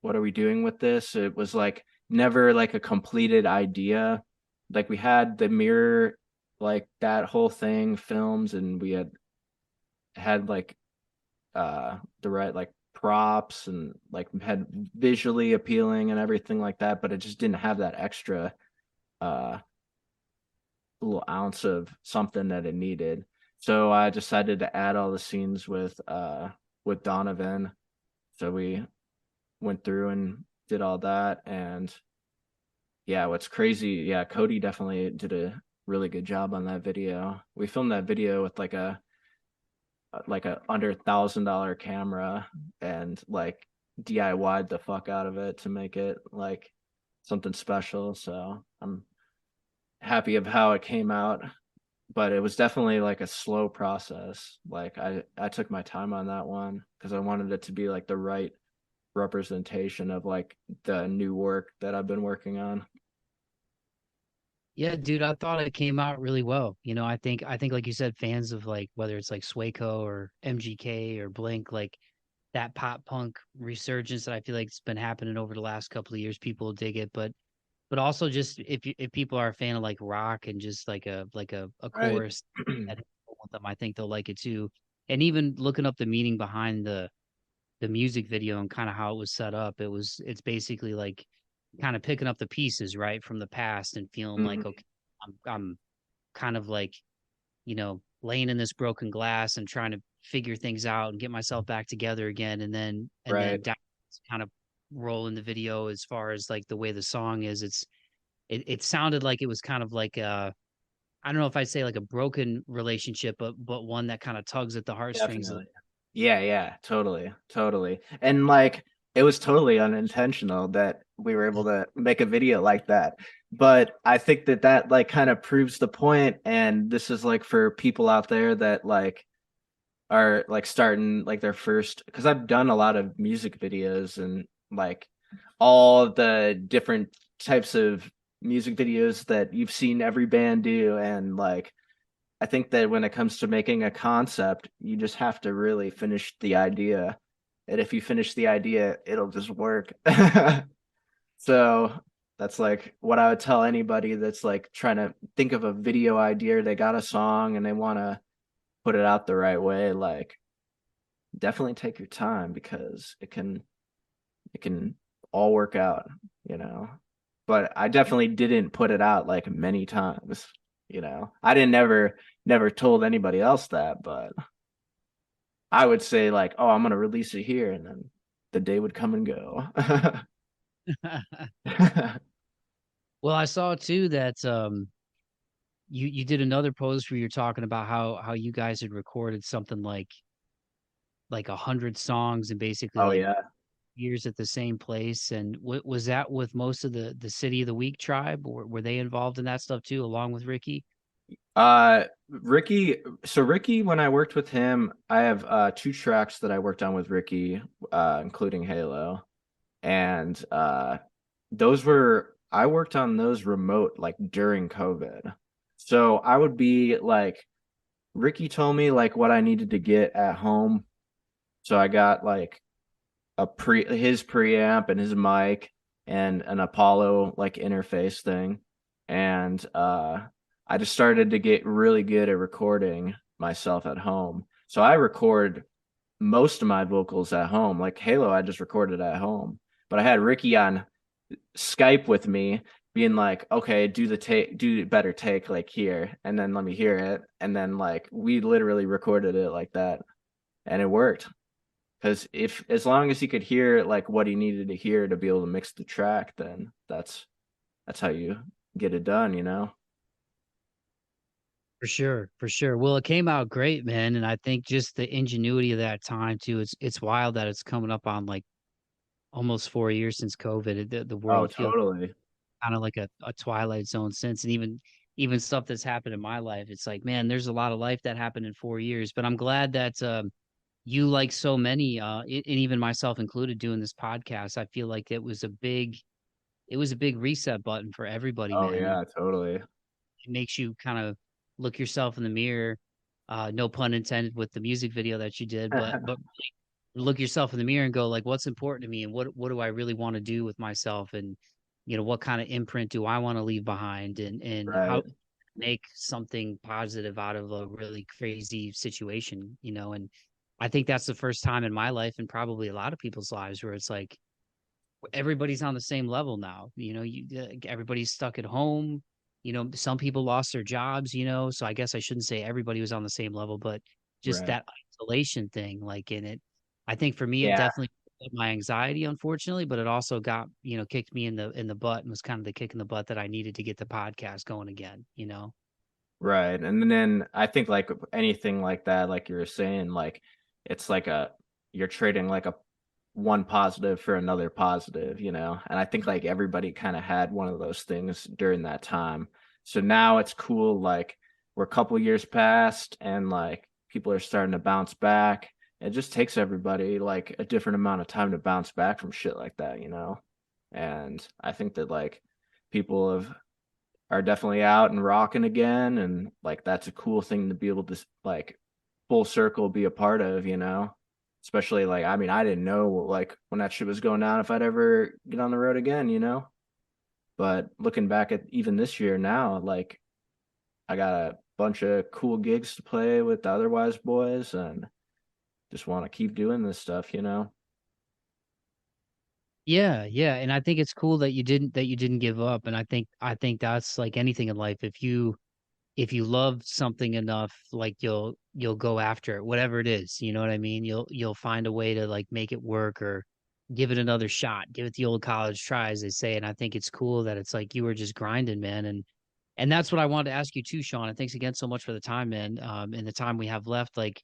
what are we doing with this? It was like never like a completed idea. Like we had the mirror, like that whole thing filmed, and we had like the right like props and like had visually appealing and everything like that, but it just didn't have that extra uh little ounce of something that it needed. So I decided to add all the scenes with Donovan. So we went through and did all that. And yeah, what's crazy, yeah, Cody definitely did a really good job on that video. We filmed that video with like a under $1,000 camera and like DIY'd the fuck out of it to make it like something special. So I'm happy of how it came out, but it was definitely like a slow process. Like I took my time on that one because I wanted it to be like the right representation of like the new work that I've been working on. yeah, dude, I thought it came out really well. I think like you said, fans of like whether it's like Swayco or MGK or Blink, like that pop punk resurgence that I feel like it's been happening over the last couple of years, people will dig it. But also just if people are a fan of like rock and just like a Right. chorus that with them, I think they'll like it too. And even looking up the meaning behind the music video and kind of how it was set up, it's basically like kind of picking up the pieces right from the past and feeling like Mhm. okay, I'm kind of like laying in this broken glass and trying to figure things out and get myself back together again, and then Right. down kind of roll in the video as far as like the way the song is. It sounded like it was kind of like I don't know if I'd say like a broken relationship, but one that kind of tugs at the heartstrings. Definitely. Yeah, yeah, totally, totally. And like it was totally unintentional that we were able to make a video like that. But I think that that like kind of proves the point, and this is like for people out there that like are like starting like their first, because I've done a lot of music videos and like all the different types of music videos that you've seen every band do. And like I think that when it comes to making a concept, you just have to really finish the idea. And if you finish the idea, it'll just work. So that's like what I would tell anybody that's like trying to think of a video idea, or they got a song and they want to put it out the right way. Like definitely take your time, because it can all work out, you know. But I definitely didn't put it out like many times, you know. I didn't never told anybody else that, but I would say like, oh, I'm gonna release it here, and then the day would come and go. Well, I saw too that you did another post where you're talking about how you guys had recorded something like 100 songs and basically Oh like yeah. years at the same place. And was that with most of the City of the Week tribe, or were they involved in that stuff too, along with Ricky? Ricky, so Ricky, when I worked with him, I have two tracks that I worked on with Ricky, including Halo. And those were I worked on those remote like during COVID. So I would be like Ricky told me like what I needed to get at home. So I got like his preamp and his mic and an Apollo like interface thing. And I just started to get really good at recording myself at home. So I record most of my vocals at home. Like Halo, I just recorded at home. But I had Ricky on Skype with me, being like, okay, do the take, do better take like here, and then let me hear it. And then like we literally recorded it like that, and it worked. Because if as long as he could hear like what he needed to hear to be able to mix the track, then that's how you get it done, you know? For sure, for sure. Well, it came out great, man, and I think just the ingenuity of that time too. It's wild that it's coming up on like almost 4 years since COVID. The Oh, world feels totally. kind of like a twilight zone since, and even stuff that's happened in my life. It's like, man, there's a lot of life that happened in 4 years. But I'm glad that you, like so many, and even myself included, doing this podcast. I feel like it was a big reset button for everybody, Oh man, and yeah, totally. it makes you kind of look yourself in the mirror. No pun intended with the music video that you did, but look yourself in the mirror and go like, what's important to me, and what do I really want to do with myself, and what kind of imprint do I want to leave behind, and how Right. make something positive out of a really crazy situation, and I think that's the first time in my life and probably a lot of people's lives where it's like everybody's on the same level now. Everybody's stuck at home. Some people lost their jobs. So I guess I shouldn't say everybody was on the same level, but just Right. that isolation thing, like in it. I think for me, it Yeah. definitely killed my anxiety, unfortunately, but it also got kicked me in the butt, and was kind of the kick in the butt that I needed to get the podcast going again. Right. And then I think like anything like that, like you were saying, like it's like you're trading like a one positive for another positive, you know? And I think like everybody kind of had one of those things during that time. So now it's cool, like we're a couple years past and like people are starting to bounce back. It just takes everybody like a different amount of time to bounce back from shit like that, you know? And I think that like people are definitely out and rocking again, and like that's a cool thing to be able to like full circle be a part of, you know. Especially like I mean I didn't know like when that shit was going down if I'd ever get on the road again, you know. But looking back at even this year now, like I got a bunch of cool gigs to play with the Otherwise boys, and just want to keep doing this stuff, you know. Yeah, yeah, and I think it's cool that you didn't give up, and I think that's like anything in life. If you love something enough, like you'll go after it, whatever it is. You know what I mean? You'll find a way to like make it work, or give it another shot, give it the old college try, as they say. And I think it's cool that it's like you were just grinding, man. And that's what I wanted to ask you too, Sean. And thanks again so much for the time, man. And the time we have left. Like,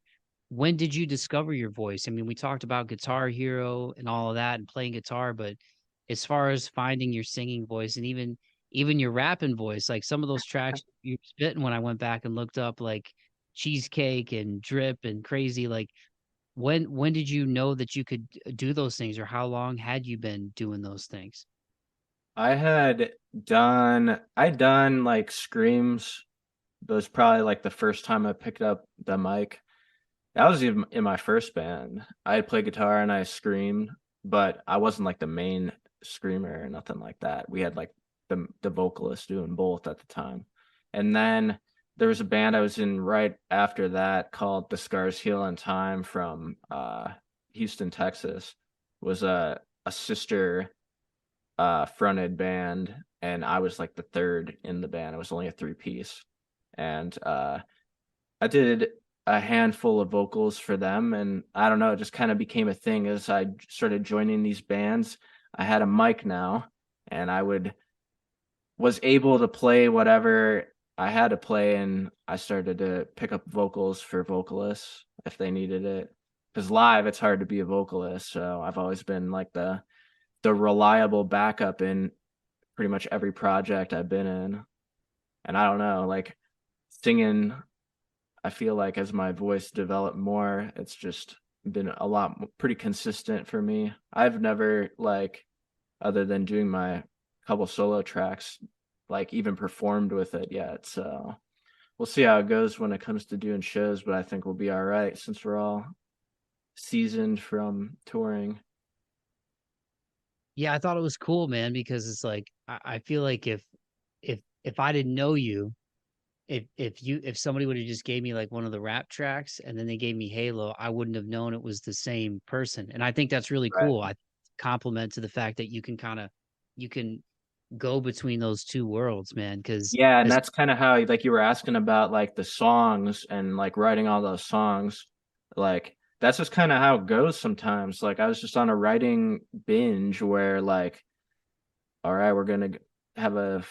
when did you discover your voice? I mean, we talked about Guitar Hero and all of that and playing guitar, but as far as finding your singing voice and even your rapping voice, like some of those tracks you were spitting when I went back and looked up like Cheesecake and Drip and Crazy, like when did you know that you could do those things, or how long had you been doing those things? I'd done like screams. That was probably like the first time I picked up the mic. That was even in my first band. I played guitar and I screamed, but I wasn't like the main screamer or nothing like that. We had like the vocalist doing both at the time. And then there was a band I was in right after that called The Scars Heal in Time from Houston, Texas. It was a sister fronted band, and I was like the third in the band. It was only a three-piece. And I did a handful of vocals for them, and I don't know, it just kind of became a thing as I started joining these bands. I had a mic now, and was able to play whatever I had to play, and I started to pick up vocals for vocalists if they needed it. Because live, it's hard to be a vocalist, so I've always been like the reliable backup in pretty much every project I've been in. And I don't know, like singing, I feel like as my voice developed more, it's just been a lot pretty consistent for me. I've never like, other than doing my couple solo tracks, like even performed with it yet. So we'll see how it goes when it comes to doing shows, but I think we'll be all right since we're all seasoned from touring. Yeah, I thought it was cool, man, because it's like I feel like if I didn't know you, if somebody would have just gave me like one of the rap tracks and then they gave me Halo, I wouldn't have known it was the same person. And I think that's really Right. cool. I compliment to the fact that you can go between those two worlds, man. Because Yeah, and that's kind of how, like you were asking about like the songs and like writing all those songs. Like that's just kind of how it goes sometimes. Like I was just on a writing binge where like, all right, we're gonna have a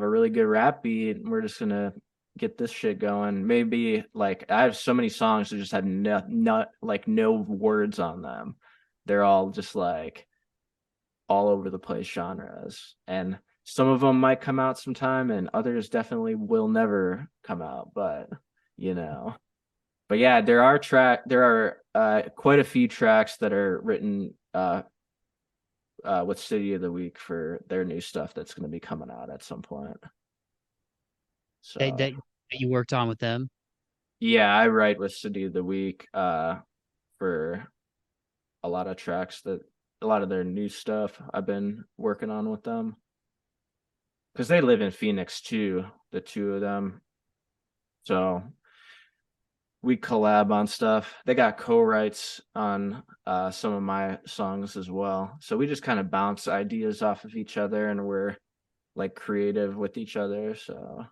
really good rap beat, and we're just gonna get this shit going. Maybe like I have so many songs that just have no words on them. They're all just like all over the place genres, and some of them might come out sometime and others definitely will never come out, but you know. But yeah, there are quite a few tracks that are written with City of the Week for their new stuff that's going to be coming out at some point. that, So that that you worked on with them. yeah, I write with City of the Week for a lot of their new stuff I've been working on with them, because they live in Phoenix too, the two of them. So we collab on stuff. They got co-writes on some of my songs as well. So we just kind of bounce ideas off of each other, and we're like creative with each other. So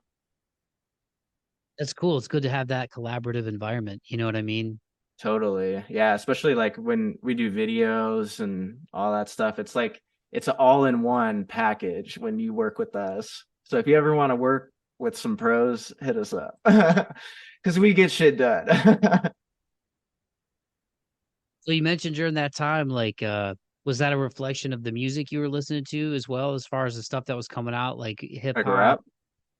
That's cool. It's good to have that collaborative environment. You know what I mean? totally. Yeah, especially like when we do videos and all that stuff. It's like it's an all-in-one package when you work with us. So if you ever want to work with some pros, hit us up. Because we get shit done. So you mentioned during that time, like, was that a reflection of the music you were listening to as well, as far as the stuff that was coming out, like hip Like hop, rap.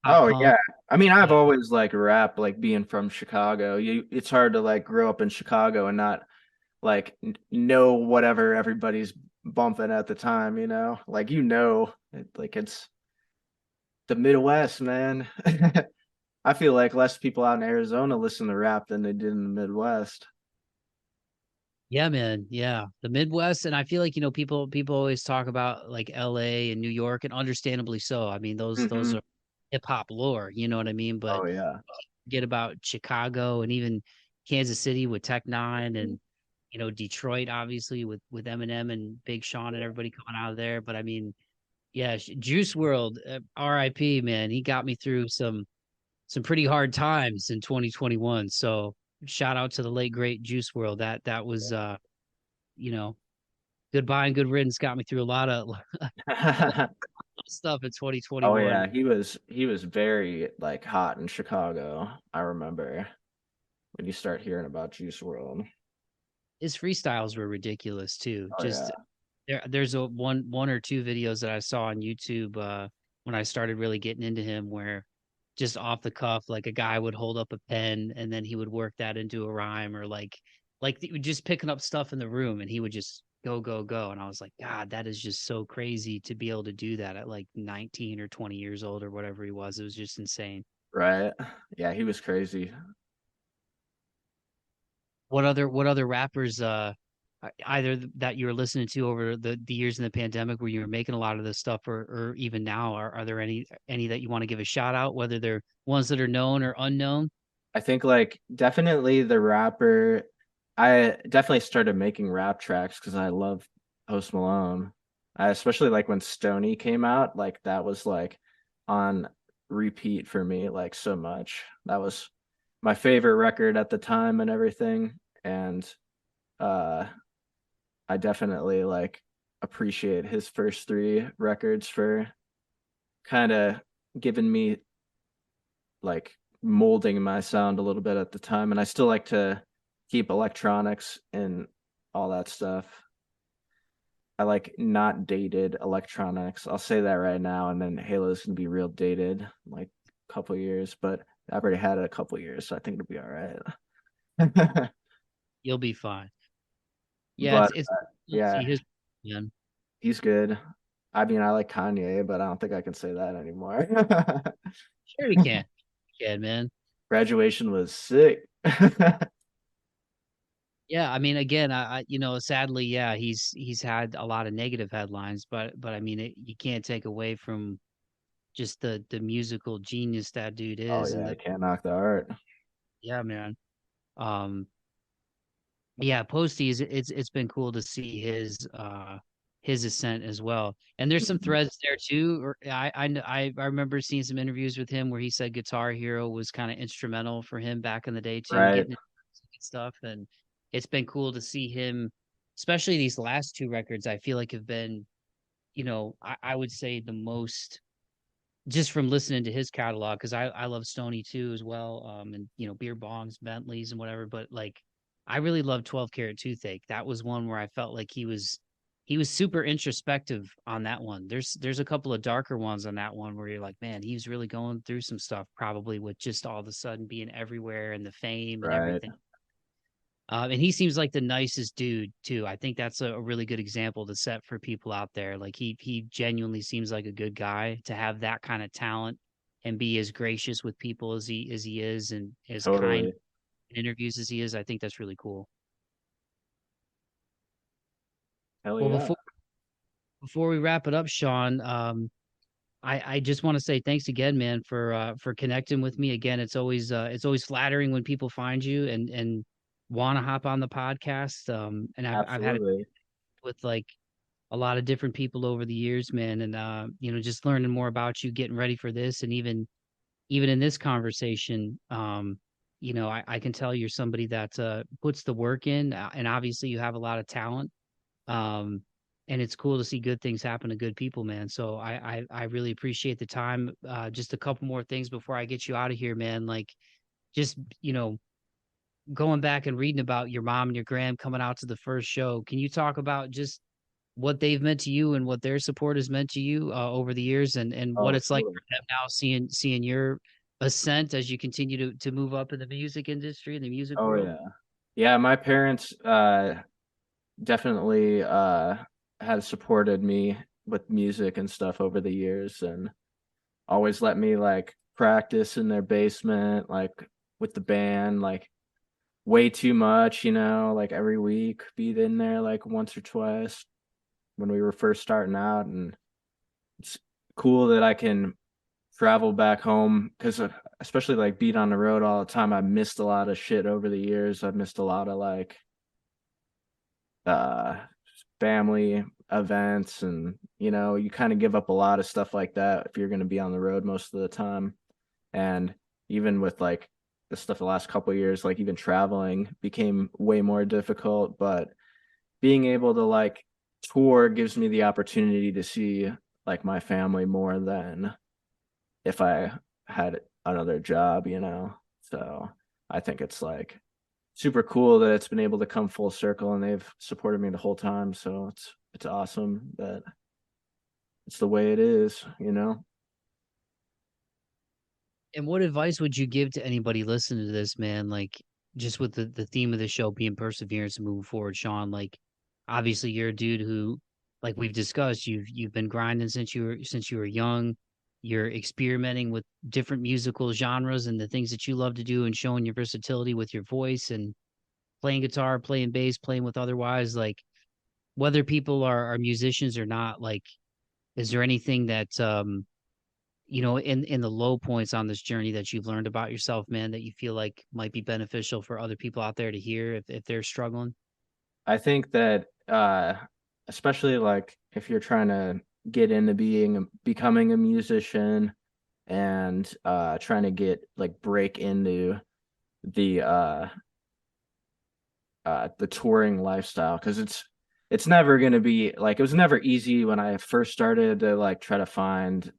pop Oh punk? yeah. I mean, I've Yeah. always like rap, like being from Chicago. It's hard to like grow up in Chicago and not like know whatever everybody's bumping at the time, you know? Like like it's the Midwest, man. I feel like less people out in Arizona listen to rap than they did in the Midwest. Yeah, man. Yeah. The Midwest. And I feel like, people always talk about like LA and New York, and understandably so. I mean, those Hmm. are hip hop lore, you know what I mean? But Oh yeah. forget about Chicago and even Kansas City with Tech Nine, Mhm. and Detroit obviously with Eminem and Big Sean and everybody coming out of there. But I mean, yeah, Juice World, R.I.P. Man, he got me through some pretty hard times in 2021. So shout out to the late great Juice World. That was you know, goodbye and good riddance got me through a lot of stuff in Oh yeah, 2021. he was very like hot in Chicago. I remember. when you start hearing about Juice World. His freestyles were ridiculous too. Oh yeah. Just there's a one or two videos that I saw on YouTube when I started really getting into him where just off the cuff, like a guy would hold up a pen and then he would work that into a rhyme, or just picking up stuff in the room and he would just go, go, go. And I was like, God, that is just so crazy to be able to do that at like 19 or 20 years old or whatever he was. It was just insane. Right. Yeah, he was crazy. What other rappers either that you were listening to over the years in the pandemic where you were making a lot of this stuff, or even now, are there any that you want to give a shout out, whether they're ones that are known or unknown? I think like definitely the rapper. I definitely started making rap tracks because I love Post Malone. I especially like when Stoney came out, like that was like on repeat for me, like so much. That was my favorite record at the time and everything. And uh I definitely like appreciate his first three records for kind of giving me like molding my sound a little bit at the time. And I still like to keep electronics and all that stuff. I like not dated electronics. I'll say that right now, and then Halo's gonna be real dated, like a couple years, but I've already had it a couple years, so I think it'll be all right. You'll be fine. Yeah, But it's cool to yeah, see his man. he's good. I mean, I like Kanye, but I don't think I can say that anymore. Sure, you can. You can, man. Graduation was sick. Yeah, I mean, again, sadly, yeah, he's had a lot of negative headlines, but I mean, you can't take away from just the musical genius that dude Oh is, and yeah, I the can't knock the art. yeah, man. Um, yeah, Posty is it's been cool to see his ascent as well. And there's some Mhm. threads there too. Or I remember seeing some interviews with him where he said Guitar Hero was kind of instrumental for him back in the day too, Right. getting into music and stuff. And it's been cool to see him, especially these last two records. I feel like have been, I would say the most, just from listening to his catalog, because I love Stony too as well, and beer bongs, Bentleys, and whatever. But like, I really love 12 Karat Toothache. That was one where I felt like he was super introspective on that one. There's a couple of darker ones on that one where you're like, man, he's really going through some stuff, probably with just all of a sudden being everywhere and the fame and Right. everything. And he seems like the nicest dude too. I think that's a really good example to set for people out there. Like he genuinely seems like a good guy to have that kind of talent and be as gracious with people as he is, and as kind Totally. in interviews as he is. I think that's really cool. Hell Well, yeah. before we wrap it up, Sean, I just want to say thanks again, man, for connecting with me again. It's always flattering when people find you and want to hop on the podcast. And I've had Absolutely. with like a lot of different people over the years, man. And just learning more about you, getting ready for this, and even in this conversation, I can tell you're somebody that puts the work in, and obviously you have a lot of talent. Um, and it's cool to see good things happen to good people, man. So I really appreciate the time. Just a couple more things before I get you out of here, man. Like just going back and reading about your mom and your grand coming out to the first show. Can you talk about just what they've meant to you and what their support has meant to you over the years, and what Oh, it's like totally. for them now, seeing your ascent as you continue to move up in the music industry and the music Oh world. yeah. Yeah, my parents definitely have supported me with music and stuff over the years and always let me like practice in their basement, like with the band, like way too much, like every week, be in there like once or twice when we were first starting out. And it's cool that I can travel back home because especially like being on the road all the time, I missed a lot of shit over the years. I've missed a lot of like uh family events, and you kind of give up a lot of stuff like that if you're going to be on the road most of the time. And even with like the stuff the last couple of years, like even traveling became way more difficult, but being able to like tour gives me the opportunity to see like my family more than if I had another job. So I think it's like super cool that it's been able to come full circle and they've supported me the whole time. So it's awesome that it's the way it is, you know. And what advice would you give to anybody listening to this, man? Like, just with the theme of the show being perseverance and moving forward, Sean. Like, obviously, you're a dude who, like we've discussed, you've been grinding since you were young. You're experimenting with different musical genres and the things that you love to do, and showing your versatility with your voice and playing guitar, playing bass, playing with otherwise. Like, whether people are musicians or not, like, is there anything that in the low points on this journey that you've learned about yourself, man, that you feel like might be beneficial for other people out there to hear if they're struggling? I think that especially like if you're trying to get into becoming a musician and trying to get like break into the the touring lifestyle, because it's never going to be like, it was never easy when I first started to like try to find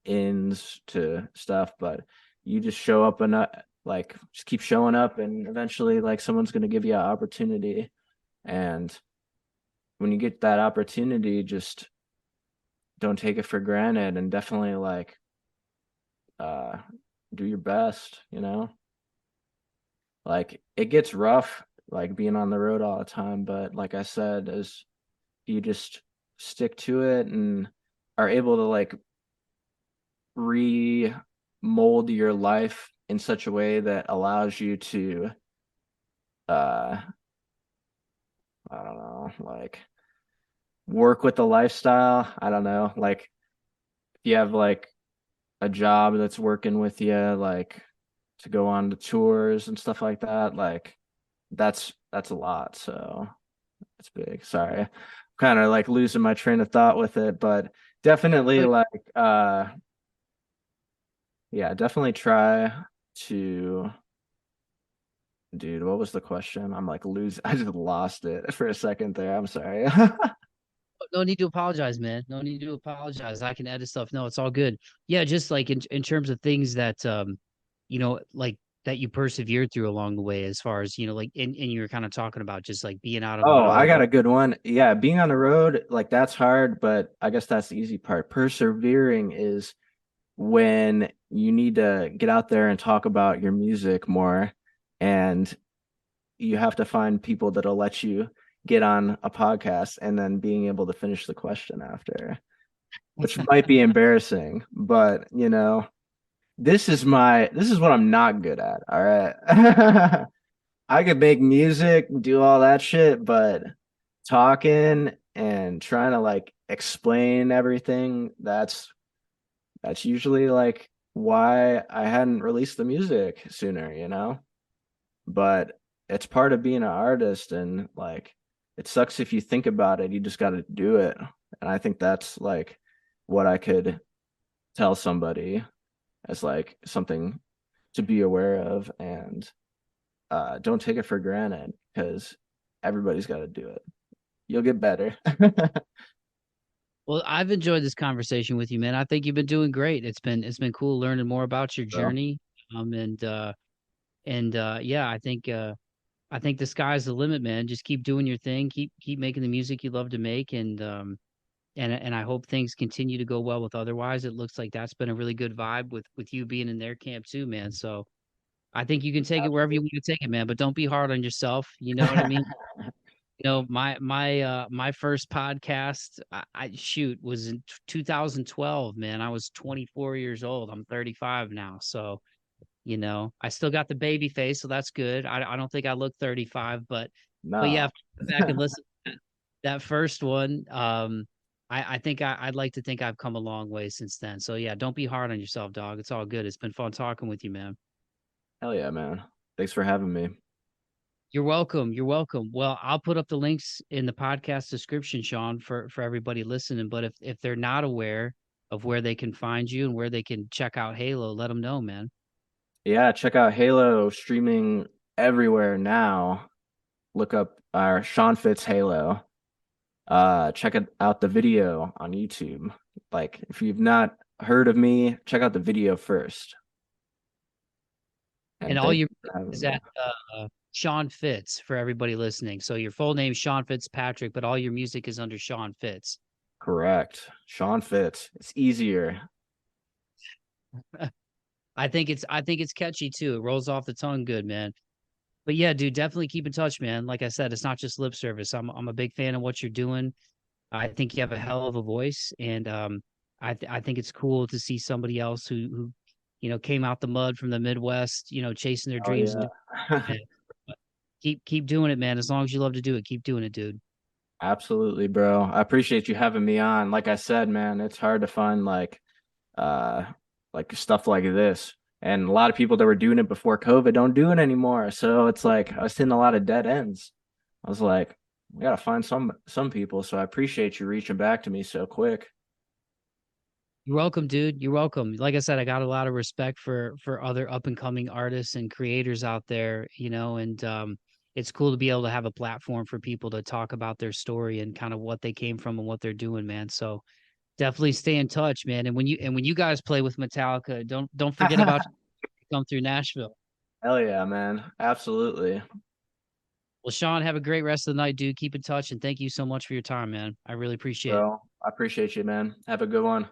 ins to stuff, but you just show up and like just keep showing up, and eventually like someone's going to give you an opportunity. And when you get that opportunity, just don't take it for granted, and definitely like uh do your best, you know. Like it gets rough like being on the road all the time, but like I said, as you just stick to it and are able to like remold your life in such a way that allows you to uh I don't know, like work with the lifestyle. I don't know, like if you have like a job that's working with you, like to go on to tours and stuff like that, like that's a lot. So it's big. Sorry, I'm kind of like losing my train of thought with it, but definitely But like yeah, definitely try to. Dude, what was the question? I'm like lose. I just lost it for a second there. I'm sorry. no need to apologize, man. No need to apologize. I can edit stuff. No, it's all good. Yeah, just like in terms of things that like that you persevered through along the way, as far as, like and you were kind of talking about just like being out on the Oh, I road. got a good one. Yeah, being on the road, like that's hard, but I guess that's the easy part. Persevering is when you need to get out there and talk about your music more, and you have to find people that'll let you get on a podcast and then being able to finish the question after, which might be embarrassing, but this is what I'm not good at. All right. I could make music, do all that shit, but talking and trying to like explain everything, that's usually like why I hadn't released the music sooner, you know? But it's part of being an artist, and like it sucks if you think about it, you just got to do it. And I think that's like what I could tell somebody as like something to be aware of, and don't take it for granted, because everybody's got to do it. You'll get better. Well, I've enjoyed this conversation with you, man. I think you've been doing great. It's been cool learning more about your So, journey. Yeah, I think the sky's the limit, man. Just keep doing your thing. Keep making the music you love to make, and I hope things continue to go well with otherwise. It looks like that's been a really good vibe with you being in their camp too, man. So I think you can take it wherever you want to take it, man. But don't be hard on yourself. You know what I mean? My first podcast, I shoot, was in 2012, man. I was 24 years old. I'm 35 now. So, I still got the baby face, so that's good. I don't think I look 35, but yeah, no. if I go back and listen to that first one, I think I'd like to think I've come a long way since then. So yeah, don't be hard on yourself, dog. It's all good. It's been fun talking with you, man. Hell yeah, man. Thanks for having me. You're welcome. You're welcome. Well, I'll put up the links in the podcast description, Sean, for everybody listening. But if they're not aware of where they can find you and where they can check out Halo, let them know, man. Yeah, check out Halo streaming everywhere now. Look up our Sean Fitz Halo. Check out the video on YouTube. Like if you've not heard of me, check out the video first. And And all thank your you for having is me. at Sean Fitz for everybody listening. So your full name's Sean Fitzpatrick, but all your music is under Sean Fitz. Correct. Sean Fitz. It's easier. I think it's catchy too. It rolls off the tongue good, man. But yeah, dude, definitely keep in touch, man. Like I said, it's not just lip service. I'm a big fan of what you're doing. I think you have a hell of a voice, and I think it's cool to see somebody else who came out the mud from the Midwest, chasing their Oh dreams and yeah. doing it. But keep doing it, man. As long as you love to do it, keep doing it, dude. Absolutely, bro. I appreciate you having me on. Like I said, man, it's hard to find uh stuff like this. And a lot of people that were doing it before COVID don't do it anymore. So it's like I was hitting a lot of dead ends. I was like, we gotta find some people. So I appreciate you reaching back to me so quick. You're welcome, dude. You're welcome. Like I said, I got a lot of respect for other up and coming artists and creators out there, and it's cool to be able to have a platform for people to talk about their story and kind of what they came from and what they're doing, man. So definitely stay in touch, man. And when you guys play with Metallica, don't forget about come through Nashville. Hell yeah, man. Absolutely. Well, Sean, have a great rest of the night, dude. Keep in touch and thank you so much for your time, man. I really appreciate it. Bro, I appreciate you, man. Have a good one.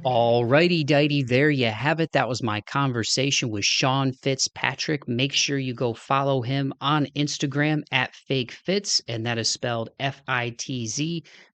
Alrighty, dighty, there you have it. That was my conversation with Sean Fitzpatrick. Make sure you go follow him on Instagram at FakeFitz, and that is spelled Fitz.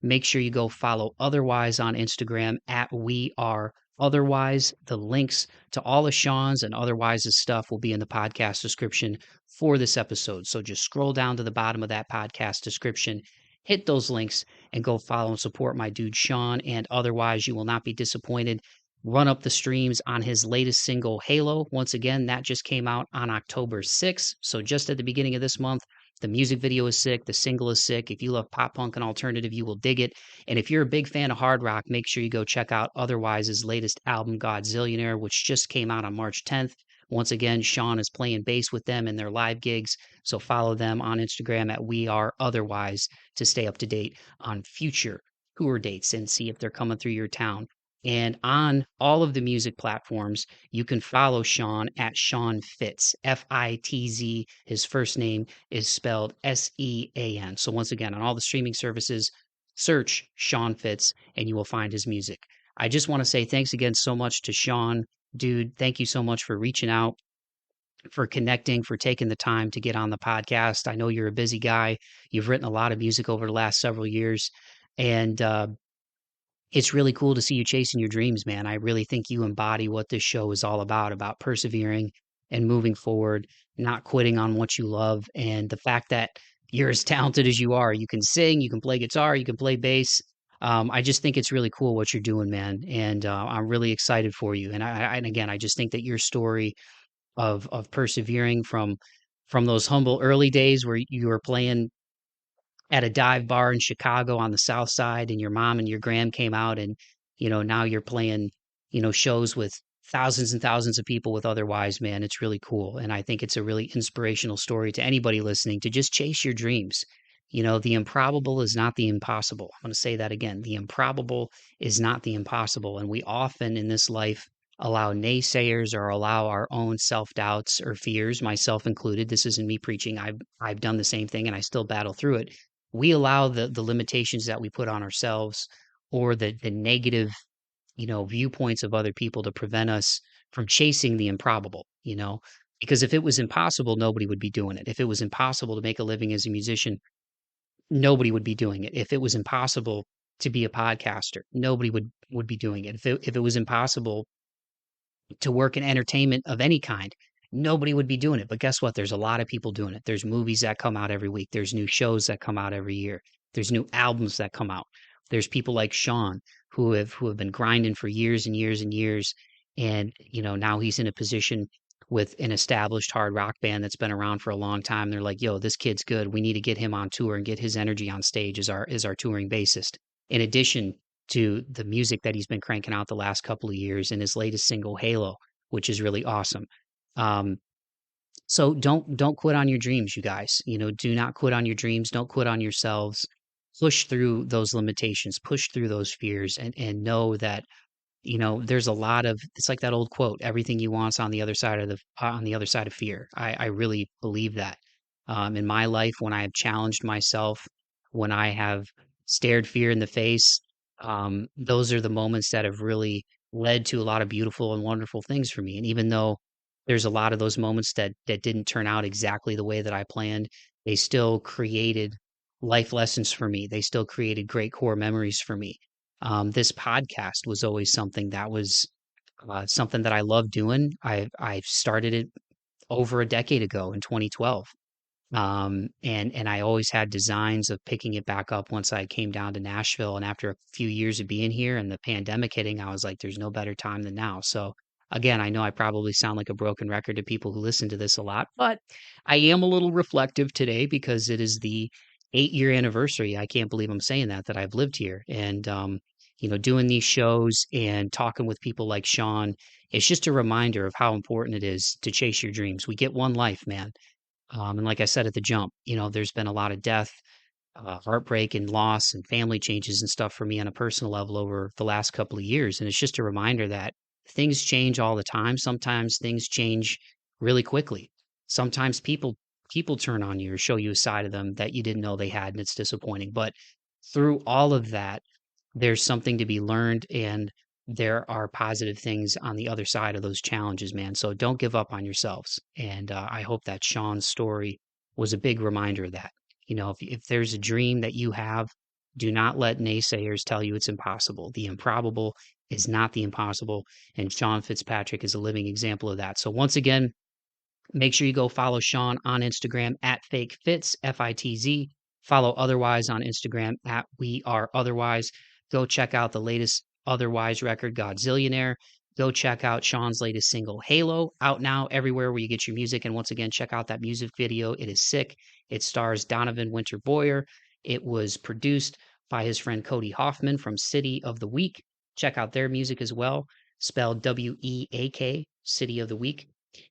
Make sure you go follow Otherwise on Instagram at We Are Otherwise. The links to all of Sean's and Otherwise's stuff will be in the podcast description for this episode. So just scroll down to the bottom of that podcast description, hit those links, and go follow and support my dude Sean. And otherwise, you will not be disappointed. Run up the streams on his latest single, Halo. Once again, that just came out on October 6th. So just at the beginning of this month, the music video is sick. The single is sick. If you love pop punk and alternative, you will dig it. And if you're a big fan of hard rock, make sure you go check out Otherwise's latest album, Godzillionaire, which just came out on March 10th. Once again, Sean is playing bass with them in their live gigs. So follow them on Instagram at We Are Otherwise to stay up to date on future tour dates and see if they're coming through your town. And on all of the music platforms, you can follow Sean at Sean Fitz, Fitz. His first name is spelled Sean. So once again, on all the streaming services, search Sean Fitz and you will find his music. I just want to say thanks again so much to Sean. Dude, thank you so much for reaching out, for connecting, for taking the time to get on the podcast. I know you're a busy guy. You've written a lot of music over the last several years, and it's really cool to see you chasing your dreams, man. I really think you embody what this show is all about persevering and moving forward, not quitting on what you love. And the fact that you're as talented as you are, you can sing, you can play guitar, you can play bass. I just think it's really cool what you're doing, man. And I'm really excited for you. And again, I just think that your story of persevering from those humble early days where you were playing at a dive bar in Chicago on the South Side, and your mom and your gram came out, and now you're playing shows with thousands and thousands of people with Otherwise, man. It's really cool, and I think it's a really inspirational story to anybody listening to just chase your dreams. The improbable is not the impossible. I'm going to say that again. The improbable is not the impossible, and we often in this life allow naysayers or allow our own self-doubts or fears, myself included. This isn't me preaching. I've done the same thing and I still battle through it. We allow the limitations that we put on ourselves or the negative, viewpoints of other people to prevent us from chasing the improbable. Because if it was impossible, nobody would be doing it. If it was impossible to make a living as a musician, nobody would be doing it. If it was impossible to be a podcaster, nobody would be doing it. If it was impossible to work in entertainment of any kind, nobody would be doing it. But guess what? There's a lot of people doing it. There's movies that come out every week. There's new shows that come out every year. There's new albums that come out. There's people like Sean who have been grinding for years and years and years. And, now he's in a position with an established hard rock band that's been around for a long time. They're like, yo, this kid's good. We need to get him on tour and get his energy on stage as our touring bassist. In addition to the music that he's been cranking out the last couple of years and his latest single, Halo, which is really awesome. Um, So don't quit on your dreams, you guys. Do not quit on your dreams. Don't quit on yourselves. Push through those limitations, push through those fears, and know that there's a lot of, it's like that old quote, everything you want's on the other side of fear. I really believe that. In my life, when I have challenged myself, when I have stared fear in the face, those are the moments that have really led to a lot of beautiful and wonderful things for me. And even though there's a lot of those moments that didn't turn out exactly the way that I planned, they still created life lessons for me. They still created great core memories for me. This podcast was always something that was something that I love doing. I started it over a decade ago in 2012. And I always had designs of picking it back up once I came down to Nashville. And after a few years of being here and the pandemic hitting, I was like, there's no better time than now. So again, I know I probably sound like a broken record to people who listen to this a lot, but I am a little reflective today because it is the 8-year anniversary. I can't believe I'm saying that I've lived here. And doing these shows and talking with people like Sean, it's just a reminder of how important it is to chase your dreams. We get one life, man. And like I said at the jump, there's been a lot of death, heartbreak and loss and family changes and stuff for me on a personal level over the last couple of years. And it's just a reminder that things change all the time. Sometimes things change really quickly. Sometimes people turn on you or show you a side of them that you didn't know they had, and it's disappointing. But through all of that, there's something to be learned, and there are positive things on the other side of those challenges, man. So don't give up on yourselves. And I hope that Sean's story was a big reminder of that. If there's a dream that you have, do not let naysayers tell you it's impossible. The improbable is not the impossible. And Sean Fitzpatrick is a living example of that. So once again, make sure you go follow Sean on Instagram at FakeFitz, Fitz. Follow Otherwise on Instagram at We Are Otherwise. Go check out the latest Otherwise record, Godzillionaire. Go check out Sean's latest single, Halo, out now everywhere where you get your music. And once again, check out that music video. It is sick. It stars Donovan Winter Boyer. It was produced by his friend Cody Hoffman from City of the Week. Check out their music as well, spelled WEAK, City of the Week.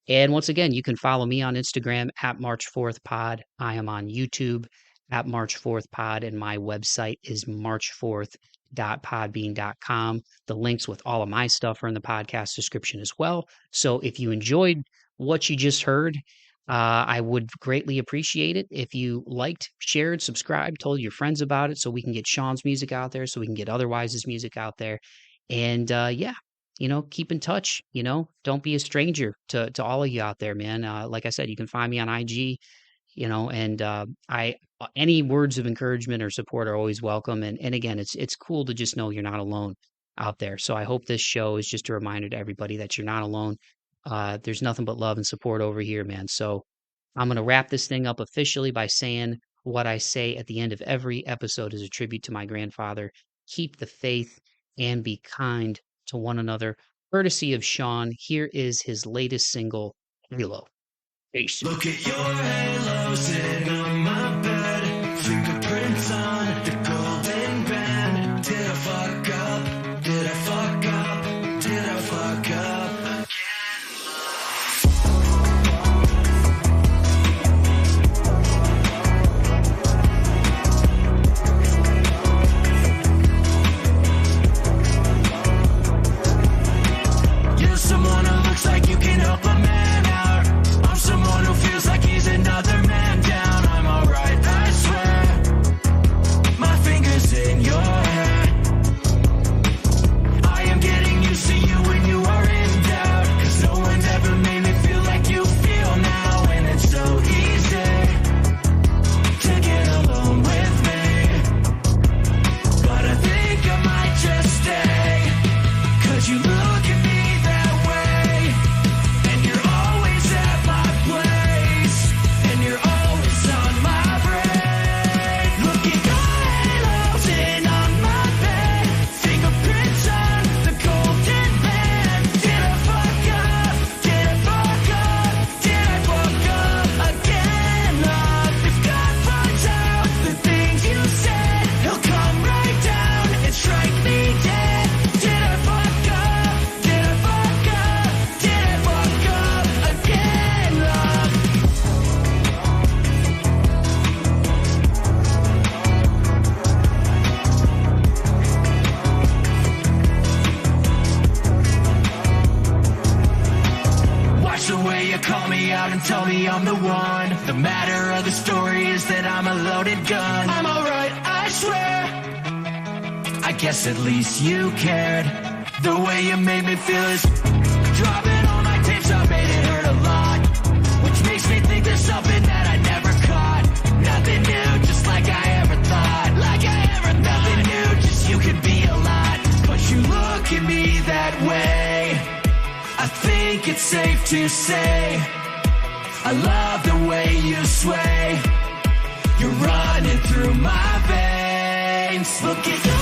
And once again, you can follow me on Instagram at March4thPod. I am on YouTube at March4thPod, and my website is march4th.podbean.com. The links with all of my stuff are in the podcast description as well. So if you enjoyed what you just heard, I would greatly appreciate it if you liked, shared, subscribed, told your friends about it so we can get Sean's music out there, so we can get Otherwise's music out there. And keep in touch. Don't be a stranger to all of you out there, man. Like I said, you can find me on IG, and any words of encouragement or support are always welcome. And again, it's cool to just know you're not alone out there. So I hope this show is just a reminder to everybody that you're not alone. There's nothing but love and support over here, man. So I'm going to wrap this thing up officially by saying what I say at the end of every episode is a tribute to my grandfather. Keep the faith and be kind to one another. Courtesy of Sean, here is his latest single, Halo. Peace. Look at your halo sitting on my bed. Fingerprints on the golden band. Did I fuck up? Did I fuck up? Did I fuck up? You're someone who looks like you can help a man out. I'm someone who feels like he's another man down. I'm I'm the one. The matter of the story is that I'm a loaded gun. I'm alright, I swear. I guess at least you cared. The way you made me feel is dropping all my tapes, I made it hurt a lot. Which makes me think there's something that I never caught. Nothing new, just like I ever thought. Like I ever thought. Nothing new, just you could be a lot. But you look at me that way. I think it's safe to say I love the way you sway. You're running through my veins. Look at you.